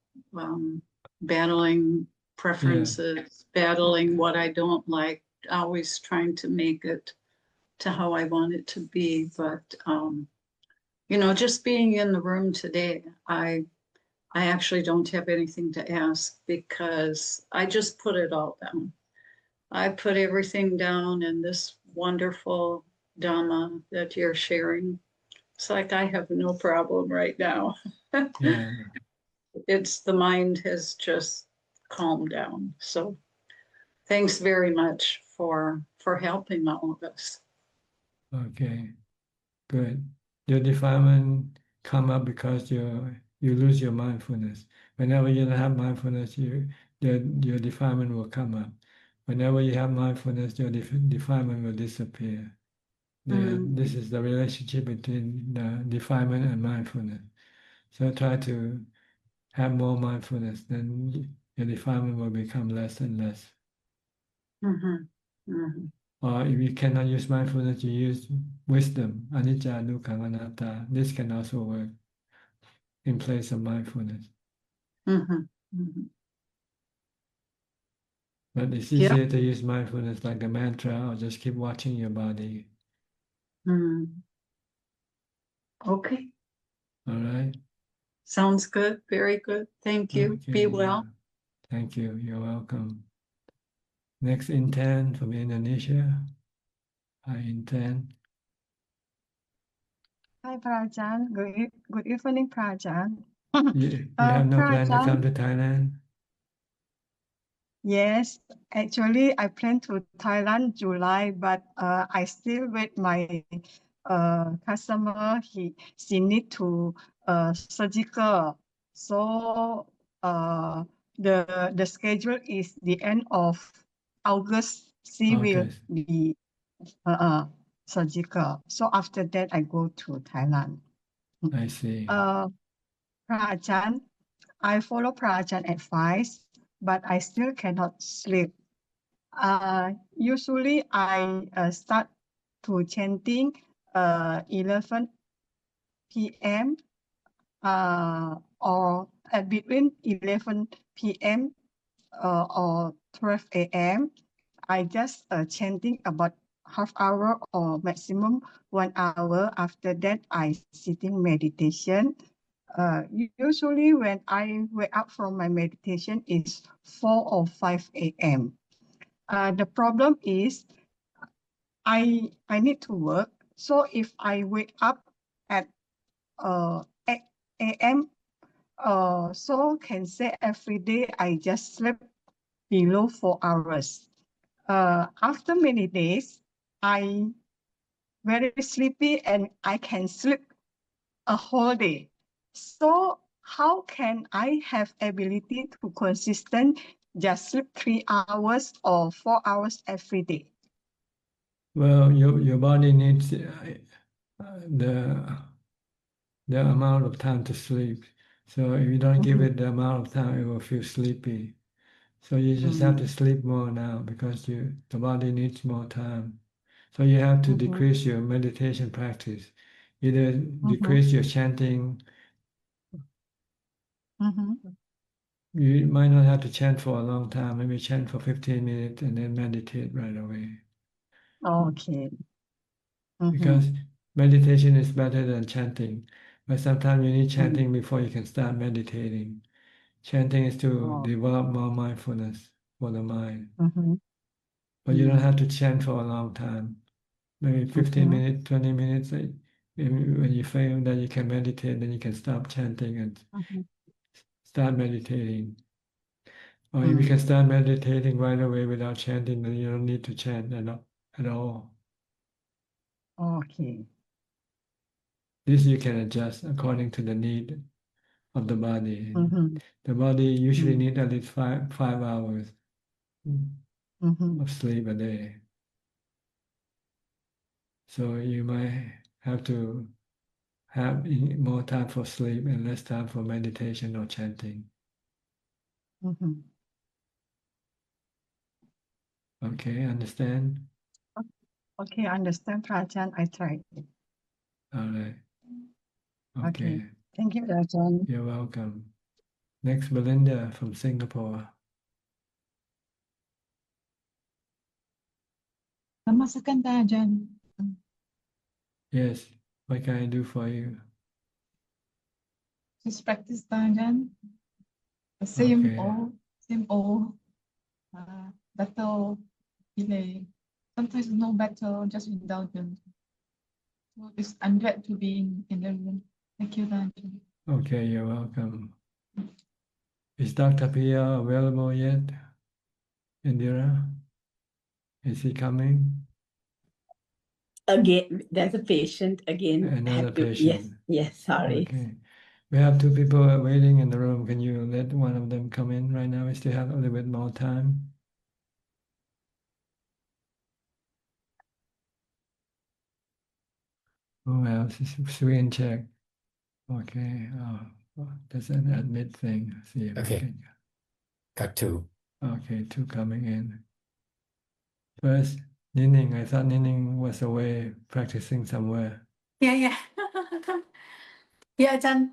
Battling preferences, battling what I don't like, always trying to make it to how I want it to be. But, just being in the room today, I actually don't have anything to ask because I just put it all down. I put everything down in this wonderful Dhamma that you're sharing. It's like I have no problem right now. Yeah. It's the mind has just calmed down. So thanks very much for helping all of us. Okay, good. Your defilement come up because you lose your mindfulness. Whenever you don't have mindfulness, your defilement will come up. Whenever you have mindfulness, your defilement will disappear. This is the relationship between the defilement and mindfulness. So try to have more mindfulness, then your defilement will become less and less. Or if you cannot use mindfulness, you use wisdom, anicca, dukkha, anatta. This can also work in place of mindfulness. But it's easier to use mindfulness like a mantra or just keep watching your body. Okay. All right. Sounds good. Very good. Thank you. Okay, Be well. Thank you. You're welcome. Next, Intan from Indonesia. Hi, Intan. Hi, Prajan. Good evening, Prajan. You have no plan to come to Thailand? Yes, actually, I plan to Thailand July, but I still with my customer. She need to surgical, so the schedule is the end of August. She will be surgical. So after that, I go to Thailand. I see. Prajan, I follow Prajan advice, but I still cannot sleep. Usually I start to chanting 11 p.m. or at between 11 p.m. Or 12 a.m. I just chanting about half hour or maximum 1 hour. After that, I sitting meditation. Usually when I wake up from my meditation is 4 or 5 a.m. The problem is I need to work. So if I wake up at 8 a.m., so can say every day I just sleep below 4 hours. After many days, I very sleepy and I can sleep a whole day. So how can I have ability to consistent just sleep 3 hours or 4 hours every day? Well, your body needs the amount of time to sleep. So if you don't give it the amount of time, it will feel sleepy. So you just have to sleep more now because the body needs more time. So you have to decrease your meditation practice. Either decrease your chanting. You might not have to chant for a long time. Maybe chant for 15 minutes and then meditate right away. Okay. Because meditation is better than chanting. But sometimes you need chanting before you can start meditating. Chanting is to develop more mindfulness for the mind. But you don't have to chant for a long time. Maybe 15 minutes, 20 minutes. When you feel that you can meditate, then you can stop chanting and start meditating. Or if you can start meditating right away without chanting, then you don't need to chant at all. Okay. This you can adjust according to the need of the body. The body usually needs at least 5 hours of sleep a day. So you might have to have more time for sleep and less time for meditation or chanting. Okay, understand? Okay, understand, Ajahn. I try. All right. Okay. Thank you, Ajahn. You're welcome. Next, Belinda from Singapore. Namaskar, Ajahn. Yes, what can I do for you? Just practice, Ajahn. The same old battle, delay. Sometimes no battle, just indulgence. So I'm glad to be in the room. Thank you, Ajahn. Okay, you're welcome. Is Dr. Pia available yet? Indira? Is he coming? Again, there's a patient again. Another patient. Yes, sorry. Okay. We have 2 people waiting in the room. Can you let one of them come in right now? We still have a little bit more time. Who else? Sweden check. Okay. That's an admit thing. See if Okay. we can. Got 2. Okay, 2 coming in. First, Nining. I thought Nining was away practicing somewhere. Yeah. Yeah, Ajahn.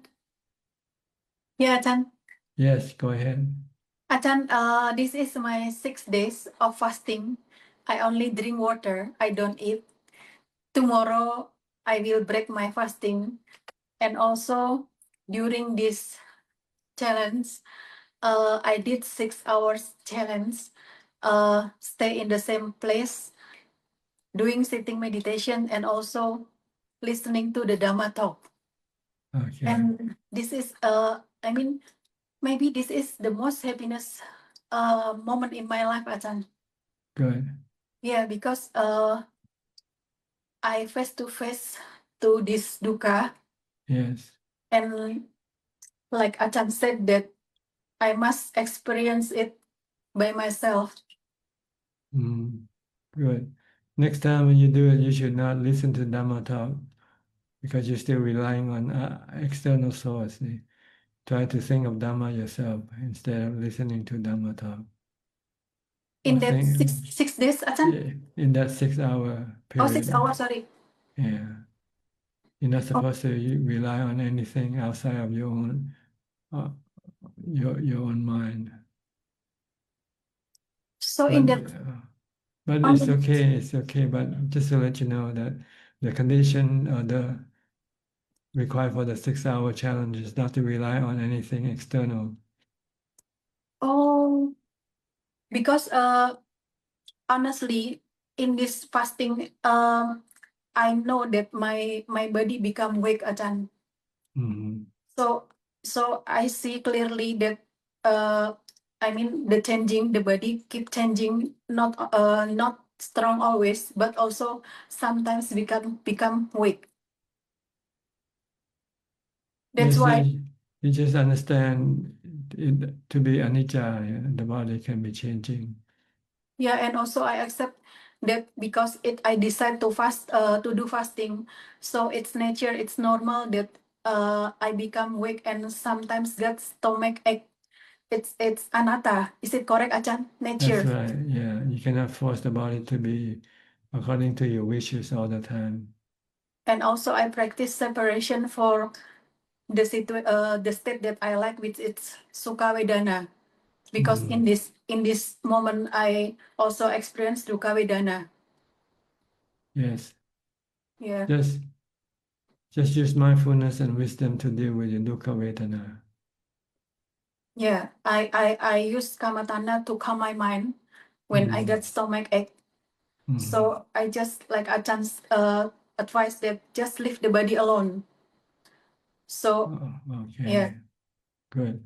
Yeah, Ajahn. Yes, go ahead. Ajahn, this is my 6 days of fasting. I only drink water. I don't eat. Tomorrow, I will break my fasting. And also, during this challenge, I did 6 hours challenge. Stay in the same place, doing sitting meditation, and also listening to the Dhamma talk. Okay. And this is, maybe this is the most happiness moment in my life, Ajahn. Good. Yeah, because I face to face to this dukkha, Yes. and like Ajahn said that I must experience it by myself. Good. Next time when you do it, you should not listen to Dhamma talk because you're still relying on external source. Try to think of Dhamma yourself instead of listening to Dhamma talk. In that six days, Ajahn? In that 6 hour Oh, period. 6 hours, sorry. Yeah. You're not supposed to rely on anything outside of your own mind. So in that, but it's okay. It's okay. But just to let you know that the condition the required for the 6-hour challenge is not to rely on anything external. oh, because honestly, in this fasting, I know that my body become weak, Ajahn. So I see clearly that I mean the body keep changing, not strong always, but also sometimes become weak. That's why you just understand it to be anicca. The body can be changing. Yeah, and also I accept that because I decide to fast to do fasting, so it's nature, it's normal that I become weak and sometimes get stomach ache. It's anatta. Is it correct, Ajahn? Nature. That's right. Yeah, you cannot force the body to be according to your wishes all the time. And also I practice separation for the state that I like, which it's sukha vedana, because in this moment I also experience dukkha vedana. Yes. Yeah. Just use mindfulness and wisdom to deal with your dukkha vedana. Yeah, I use kamatana to calm my mind when I get stomach ache. So I just like Ajahn's advice that just leave the body alone. So Okay. yeah. Good.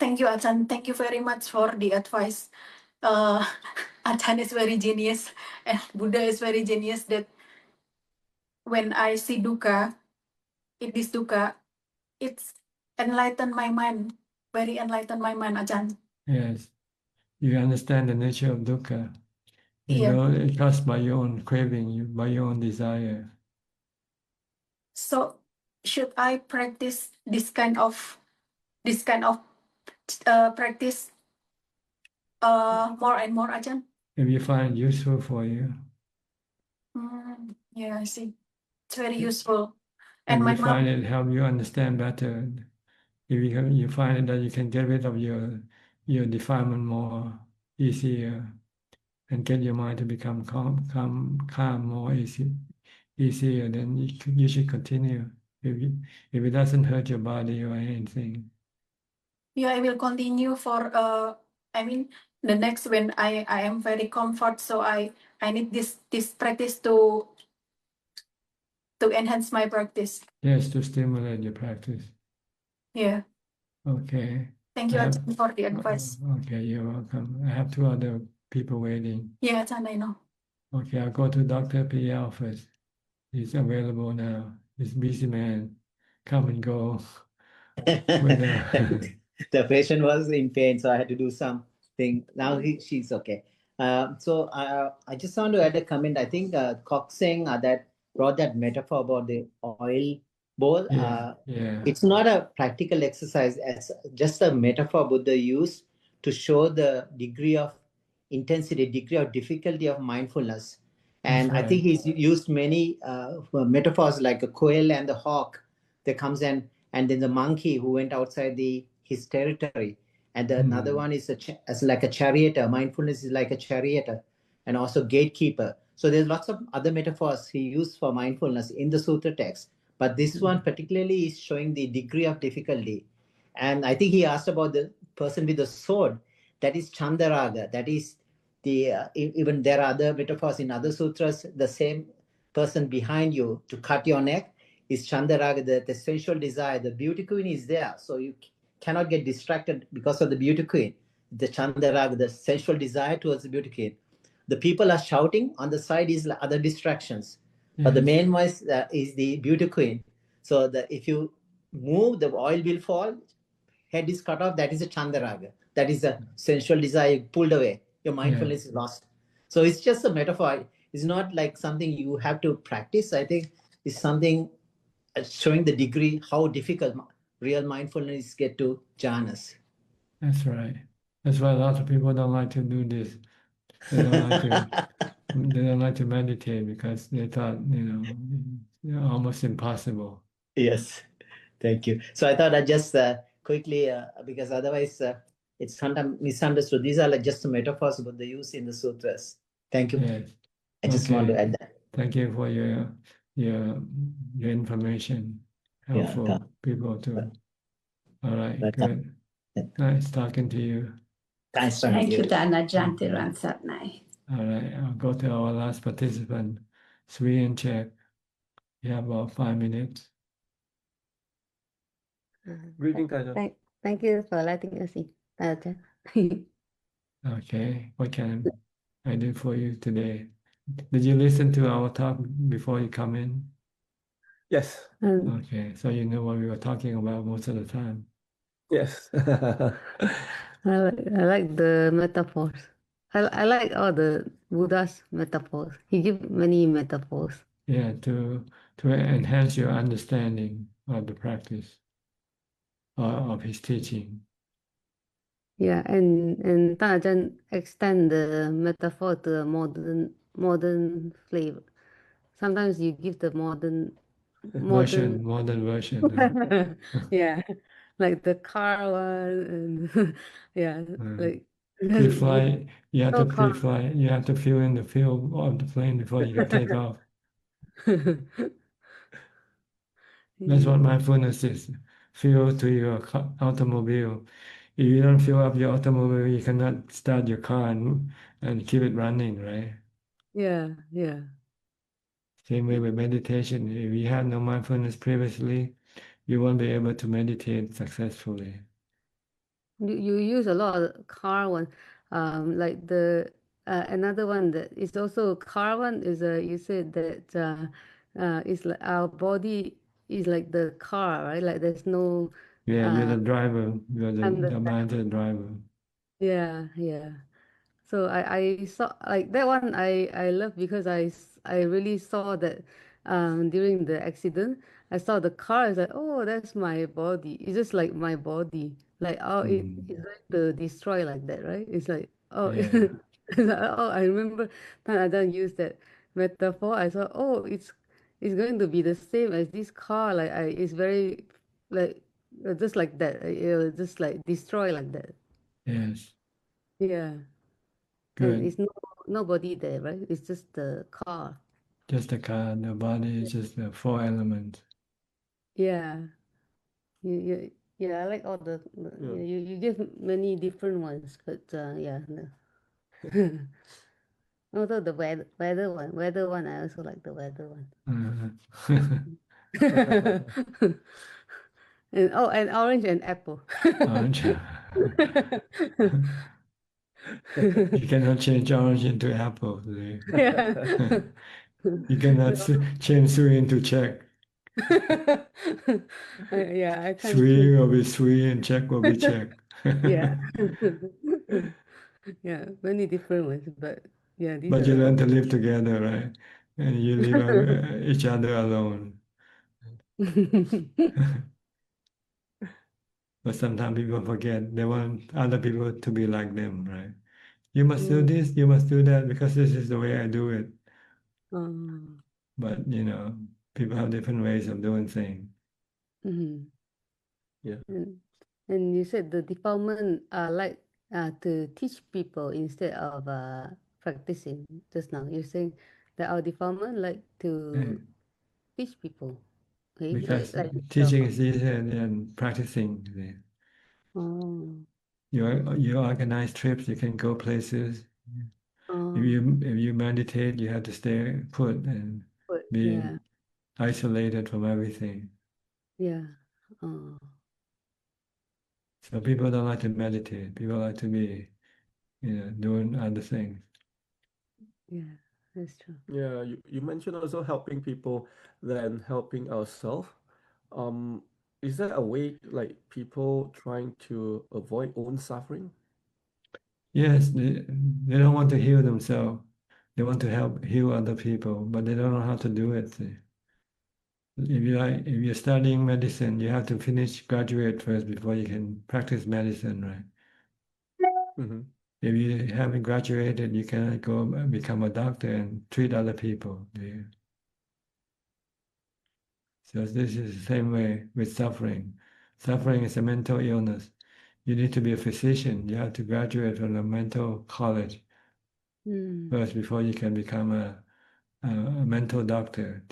Thank you, Ajahn. Thank you very much for the advice. Ajahn is very genius and Buddha is very genius that when I see dukkha, it's enlightened my mind, very enlightened my mind, Ajahn. Yes. You understand the nature of dukkha. You Yeah. know it caused by your own craving, by your own desire. So should I practice this kind of practice more and more, Ajahn? If you find it useful for you. Yeah, I see. It's very useful. If And my you find mom, it help you understand better, if you find that you can get rid of your defilement more easier and get your mind to become calm more easier, then you should continue. If it doesn't hurt your body or anything. yeah, I will continue for I mean the next when I am very comfort, so I need this practice to enhance my practice. Yes, to stimulate your practice. Yeah. Okay. Thank you, Ajahn, for the advice. Okay, you're welcome. I have 2 other people waiting. Yeah, Ajahn, I know. Okay, I'll go to Dr. PL first. He's available now. He's busy man. Come and go. The patient was in pain, so I had to do something. Now she's okay. So I just want to add a comment. I think Coxing that brought that metaphor about the oil bowl. It's not a practical exercise. It's just a metaphor Buddha used to show the degree of intensity, degree of difficulty of mindfulness. And I think he's used many metaphors like a quail and the hawk that comes in, and then the monkey who went outside his territory. And another one is as like a charioteer. Mindfulness is like a charioteer, and also gatekeeper. So there's lots of other metaphors he used for mindfulness in the sutra text. But this one particularly is showing the degree of difficulty. And I think he asked about the person with the sword. That is Chandaraga. That is even there are other metaphors in other sutras. The same person behind you to cut your neck is Chandaraga, the sensual desire. The beauty queen is there, so you cannot get distracted because of the beauty queen. The Chandaraga, the sensual desire towards the beauty queen. The people are shouting, on the side is other distractions. But the main voice is the beauty queen. So if you move, the oil will fall, head is cut off, that is a Chandaraga. That is a sensual desire pulled away. Your mindfulness is lost. So it's just a metaphor. It's not like something you have to practice. I think it's something showing the degree how difficult real mindfulness get to jhanas. That's right. That's why a lot of people don't like to do this. They don't like to meditate because they thought, almost impossible. Yes, thank you. So I thought I'd just quickly, because otherwise it's sometimes misunderstood. These are like just metaphors, but they use in the sutras. Thank you. Yes. I just want to add that. Thank you for your information. Helpful people too. All right, good. Nice talking to you. Nice talking Thank to you, you. Danajan Tiransatnai. All right, I'll go to our last participant, Sri and Czech. You have about 5 minutes. Greeting, Taja. Thank you for letting us in, Taja. Okay, what can I do for you today? Did you listen to our talk before you come in? Yes. Okay, so you know what we were talking about most of the time. Yes. I like the metaphors. I like all the Buddha's metaphors. He gives many metaphors. Yeah, to enhance your understanding of the practice of his teaching. Yeah, and Tajan extend the metaphor to a modern flavor. Sometimes you give the modern version. Yeah, like the car one, and yeah, like Pre-flight, you have no to car. pre-flight. You have to feel in the feel of the plane before you can take off. That's what mindfulness is. Feel to your automobile. If you don't fill up your automobile, you cannot start your car and keep it running, right? Yeah. Same way with meditation. If you have no mindfulness previously, you won't be able to meditate successfully. You use a lot of car one, like the another one that is also car one is you said that it's like our body is like the car, right? Like there's no. Yeah, you're the driver. You're I'm the mind of the driver. Yeah. So I saw like that one I love because I really saw that during the accident I saw the car. Is like, oh, that's my body. It's just like my body. Like, oh, it's going to destroy like that, right? It's like, oh, Yeah. it's like, oh, I remember Tan Ajahn used that metaphor. I thought, oh, it's going to be the same as this car. Like it's very like just like that. It'll just like destroy like that. Yes. Yeah. Good. And it's nobody there, right? It's just the car. Just the car, the body is just the 4 elements. Yeah. I like all the you give many different ones, but yeah. No. Also the weather one, I also like the weather one. And orange and apple. Orange. You cannot change orange into apple. Yeah. You cannot change Sui into Czech. Yeah, I can't. Sui will be Sui and Czech will be Czech. Yeah. Yeah, many different ones, but yeah, these But are you all. learn to live together, right? And you leave each other alone. But sometimes people forget. They want other people to be like them, right? You must do this, you must do that, because this is the way I do it. But, people have different ways of doing things. Yeah. And you said the defilement like to teach people instead of practicing just now. You're saying that our defilement like to teach people. Okay? Because teaching is easier than practicing. You organize trips, you can go places. If you meditate, you have to stay put and be isolated from everything. Yeah. So people don't like to meditate. People like to be, doing other things. Yeah, that's true. Yeah, you mentioned also helping people than helping ourselves. Is that a way like people trying to avoid own suffering? Yes, they don't want to heal themselves. They want to help heal other people, but they don't know how to do it. See. If you're studying medicine, you have to graduate first before you can practice medicine, right? If you haven't graduated, you cannot go become a doctor and treat other people. So this is the same way with suffering. Suffering is a mental illness. You need to be a physician. You have to graduate from a mental college first before you can become a mental doctor,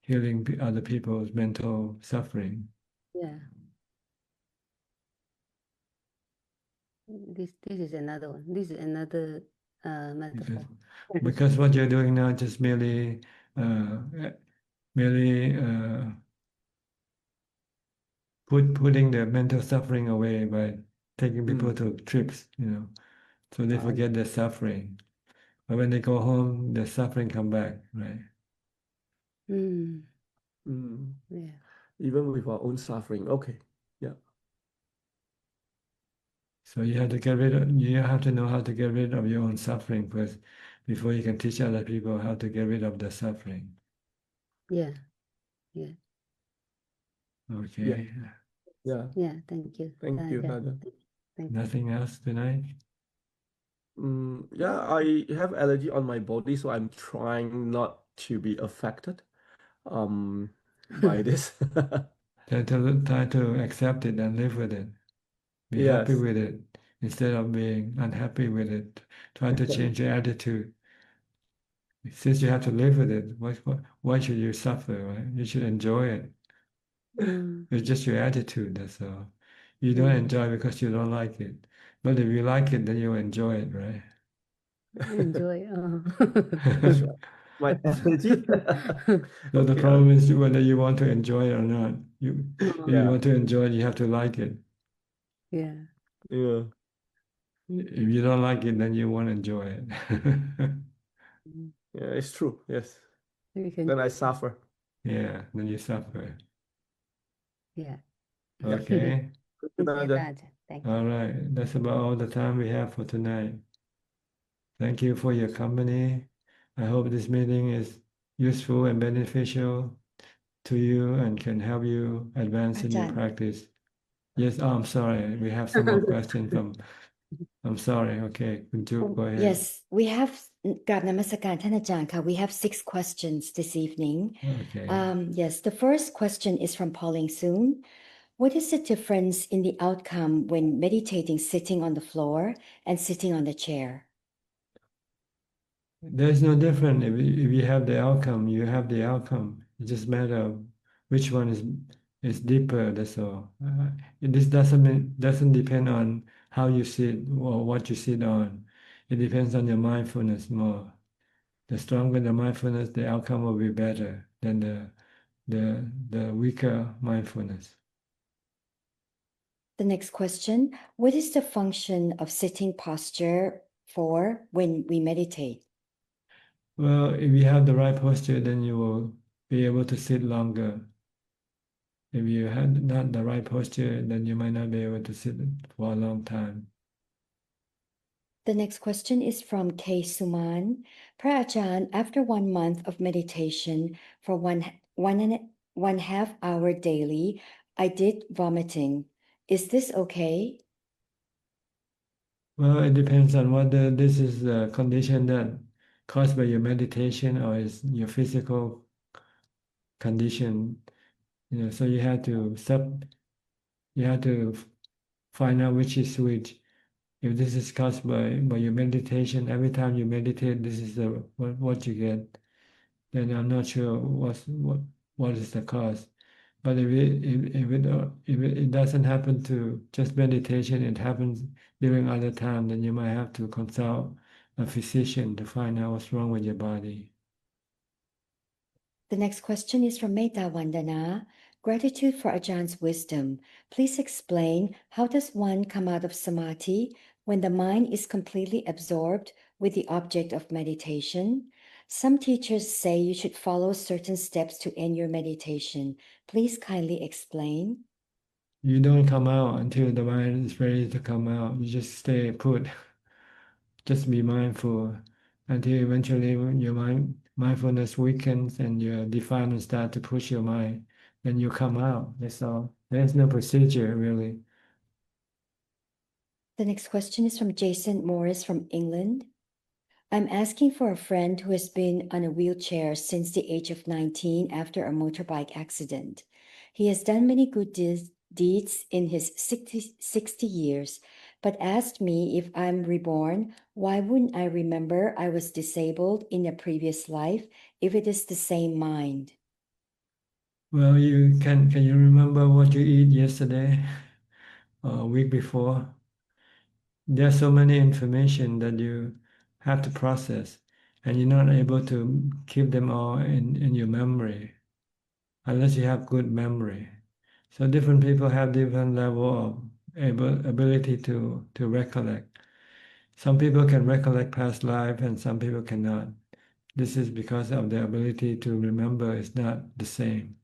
healing other people's mental suffering. Yeah. This is another one. This is another metaphor. Because what you're doing now just merely putting the mental suffering away by taking people to trips, so they forget the suffering. But when they go home, the suffering come back, right? Yeah. Even with our own suffering. Okay. Yeah. So you have to you have to know how to get rid of your own suffering first before you can teach other people how to get rid of the suffering. Yeah. Yeah. Okay. Yeah. Yeah. Thank you. Thank you, Yeah. Ajahn. Thank you. Nothing else tonight? Yeah, I have allergy on my body, so I'm trying not to be affected by this. Try to accept it and live with it. Be happy Yes. with it instead of being unhappy with it. Try to change your attitude. Since you have to live with it, why should you suffer, right? You should enjoy it. It's just your attitude, that's all. You don't enjoy because you don't like it. But if you like it, then you'll enjoy it, right? Enjoy. My allergy. So the Okay, problem is whether you want to enjoy it or not. If you Yeah. want to enjoy it, you have to like it. Yeah. Yeah. If you don't like it, then you won't enjoy it. Yeah, it's true. Yes. We can. Then I suffer. Yeah, then you suffer. Yeah. Okay. Good night, Ajahn. Thank you. All right. That's about all the time we have for tonight. Thank you for your company. I hope this meeting is useful and beneficial to you and can help you advance in your Ajahn. practice. Yes, I'm sorry. We have some more questions from. I'm sorry. Okay, Kunju, go ahead. Yes, we have Grab Namaskarท่านอาจารย์ค่ะ. We have 6 questions this evening. Okay. Yes, the first question is from Pauline Soon. What is the difference in the outcome when meditating sitting on the floor and sitting on the chair? There's no difference. If you have the outcome, you have the outcome. It just matter of which one is deeper. That's all. This doesn't depend on how you sit or what you sit on. It depends on your mindfulness more. The stronger the mindfulness, the outcome will be better than the weaker mindfulness. The next question, what is the function of sitting posture for when we meditate? Well, if you have the right posture, then you will be able to sit longer. If you had not the right posture, then you might not be able to sit for a long time. The next question is from K. Suman. Pra Ajahn, after 1 month of meditation for one half hour daily, I did vomiting. Is this okay? Well, it depends on whether this is a condition that caused by your meditation or is your physical condition. So you have to find out which is which. If this is caused by your meditation, every time you meditate, this is what you get. Then I'm not sure what is the cause. But if it doesn't happen to just meditation, it happens during other time, then you might have to consult a physician to find out what's wrong with your body. The next question is from Metta Vandana. Gratitude for Ajahns wisdom. Please explain, how does one come out of samadhi when the mind is completely absorbed with the object of meditation? Some teachers say you should follow certain steps to end your meditation. Please kindly explain. You don't come out until the mind is ready to come out. You just stay put. Just be mindful until eventually your mindfulness weakens and your defilement start to push your mind. Then you come out. That's all. There's no procedure really. The next question is from Jason Morris from England. I'm asking for a friend who has been on a wheelchair since the age of 19 after a motorbike accident. He has done many good deeds in his 60 years, but asked me if I'm reborn, why wouldn't I remember I was disabled in a previous life if it is the same mind? Well, can you remember what you eat yesterday or a week before? There's so many information that you have to process, and you're not able to keep them all in your memory unless you have good memory. So different people have different level of ability to recollect. Some people can recollect past life and some people cannot. This is because of their ability to remember is not the same.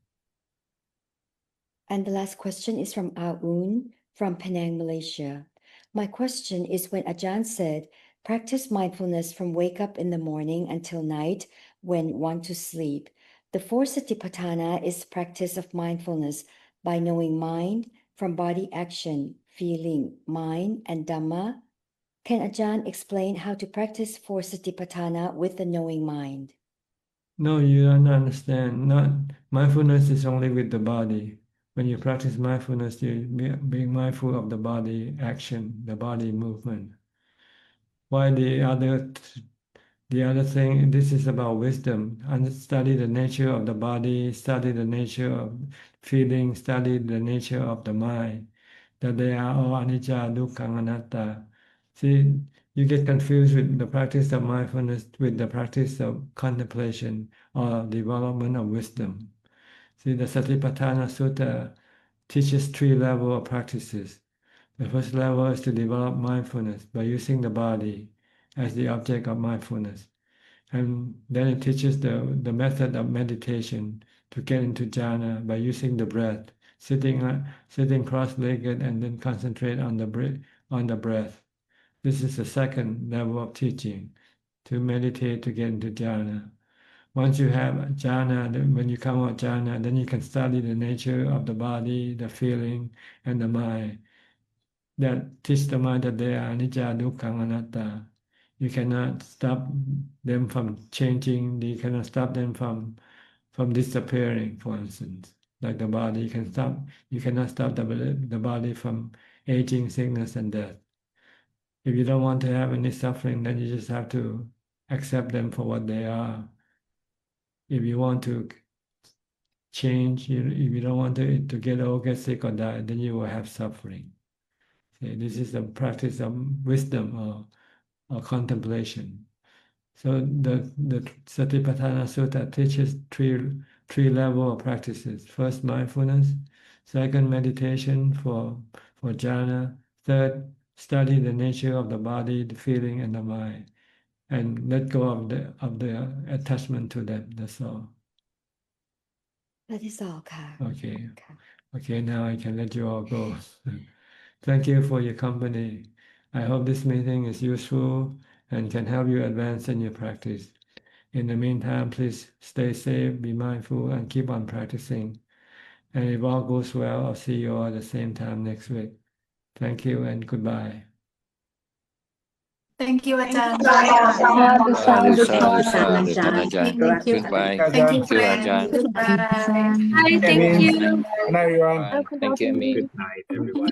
And the last question is from Aun from Penang, Malaysia. My question is when Ajahn said, practice mindfulness from wake up in the morning until night when want to sleep. The four Satipatthana is practice of mindfulness by knowing mind from body action, feeling, mind, and Dhamma. Can Ajahn explain how to practice four Satipatthana with the knowing mind? No, you don't understand. Mindfulness is only with the body. When you practice mindfulness, you being mindful of the body action, the body movement. Why the other thing, this is about wisdom. And study the nature of the body, study the nature of feeling, study the nature of the mind, that they are all anicca, dukkha, anatta. See, you get confused with the practice of mindfulness with the practice of contemplation or development of wisdom. See, the Satipatthana Sutta teaches 3 levels of practices. The first level is to develop mindfulness by using the body as the object of mindfulness. And then it teaches the method of meditation to get into jhana by using the breath, sitting cross-legged and then concentrate on the breath. This is the second level of teaching, to meditate to get into jhana. Once you have jhana, when you come out jhana, then you can study the nature of the body, the feeling, and the mind. That teach the mind that they are anicca, dukkha, anatta. You cannot stop them from changing. You cannot stop them from disappearing, for instance. Like the body, you cannot stop the body from aging, sickness, and death. If you don't want to have any suffering, then you just have to accept them for what they are. If you want to change, if you don't want to get old, get sick, or die, then you will have suffering. See, this is the practice of wisdom or contemplation. So the Satipatthana Sutta teaches three level of practices. First, mindfulness. Second, meditation for jhana. Third, study the nature of the body, the feeling, and the mind, and let go of the attachment to them. That's all. That is all, Ka. Okay. Okay, now I can let you all go. Thank you for your company. I hope this meeting is useful and can help you advance in your practice. In the meantime, please stay safe, be mindful, and keep on practicing. And if all goes well, I'll see you all at the same time next week. Thank you and goodbye. Thank you, Ajahn. Thank you. Goodbye. Thank you, Thank you, Ajahn. Goodbye. Thank you. Good night, everyone. Thank you, Amy. Good night, everyone.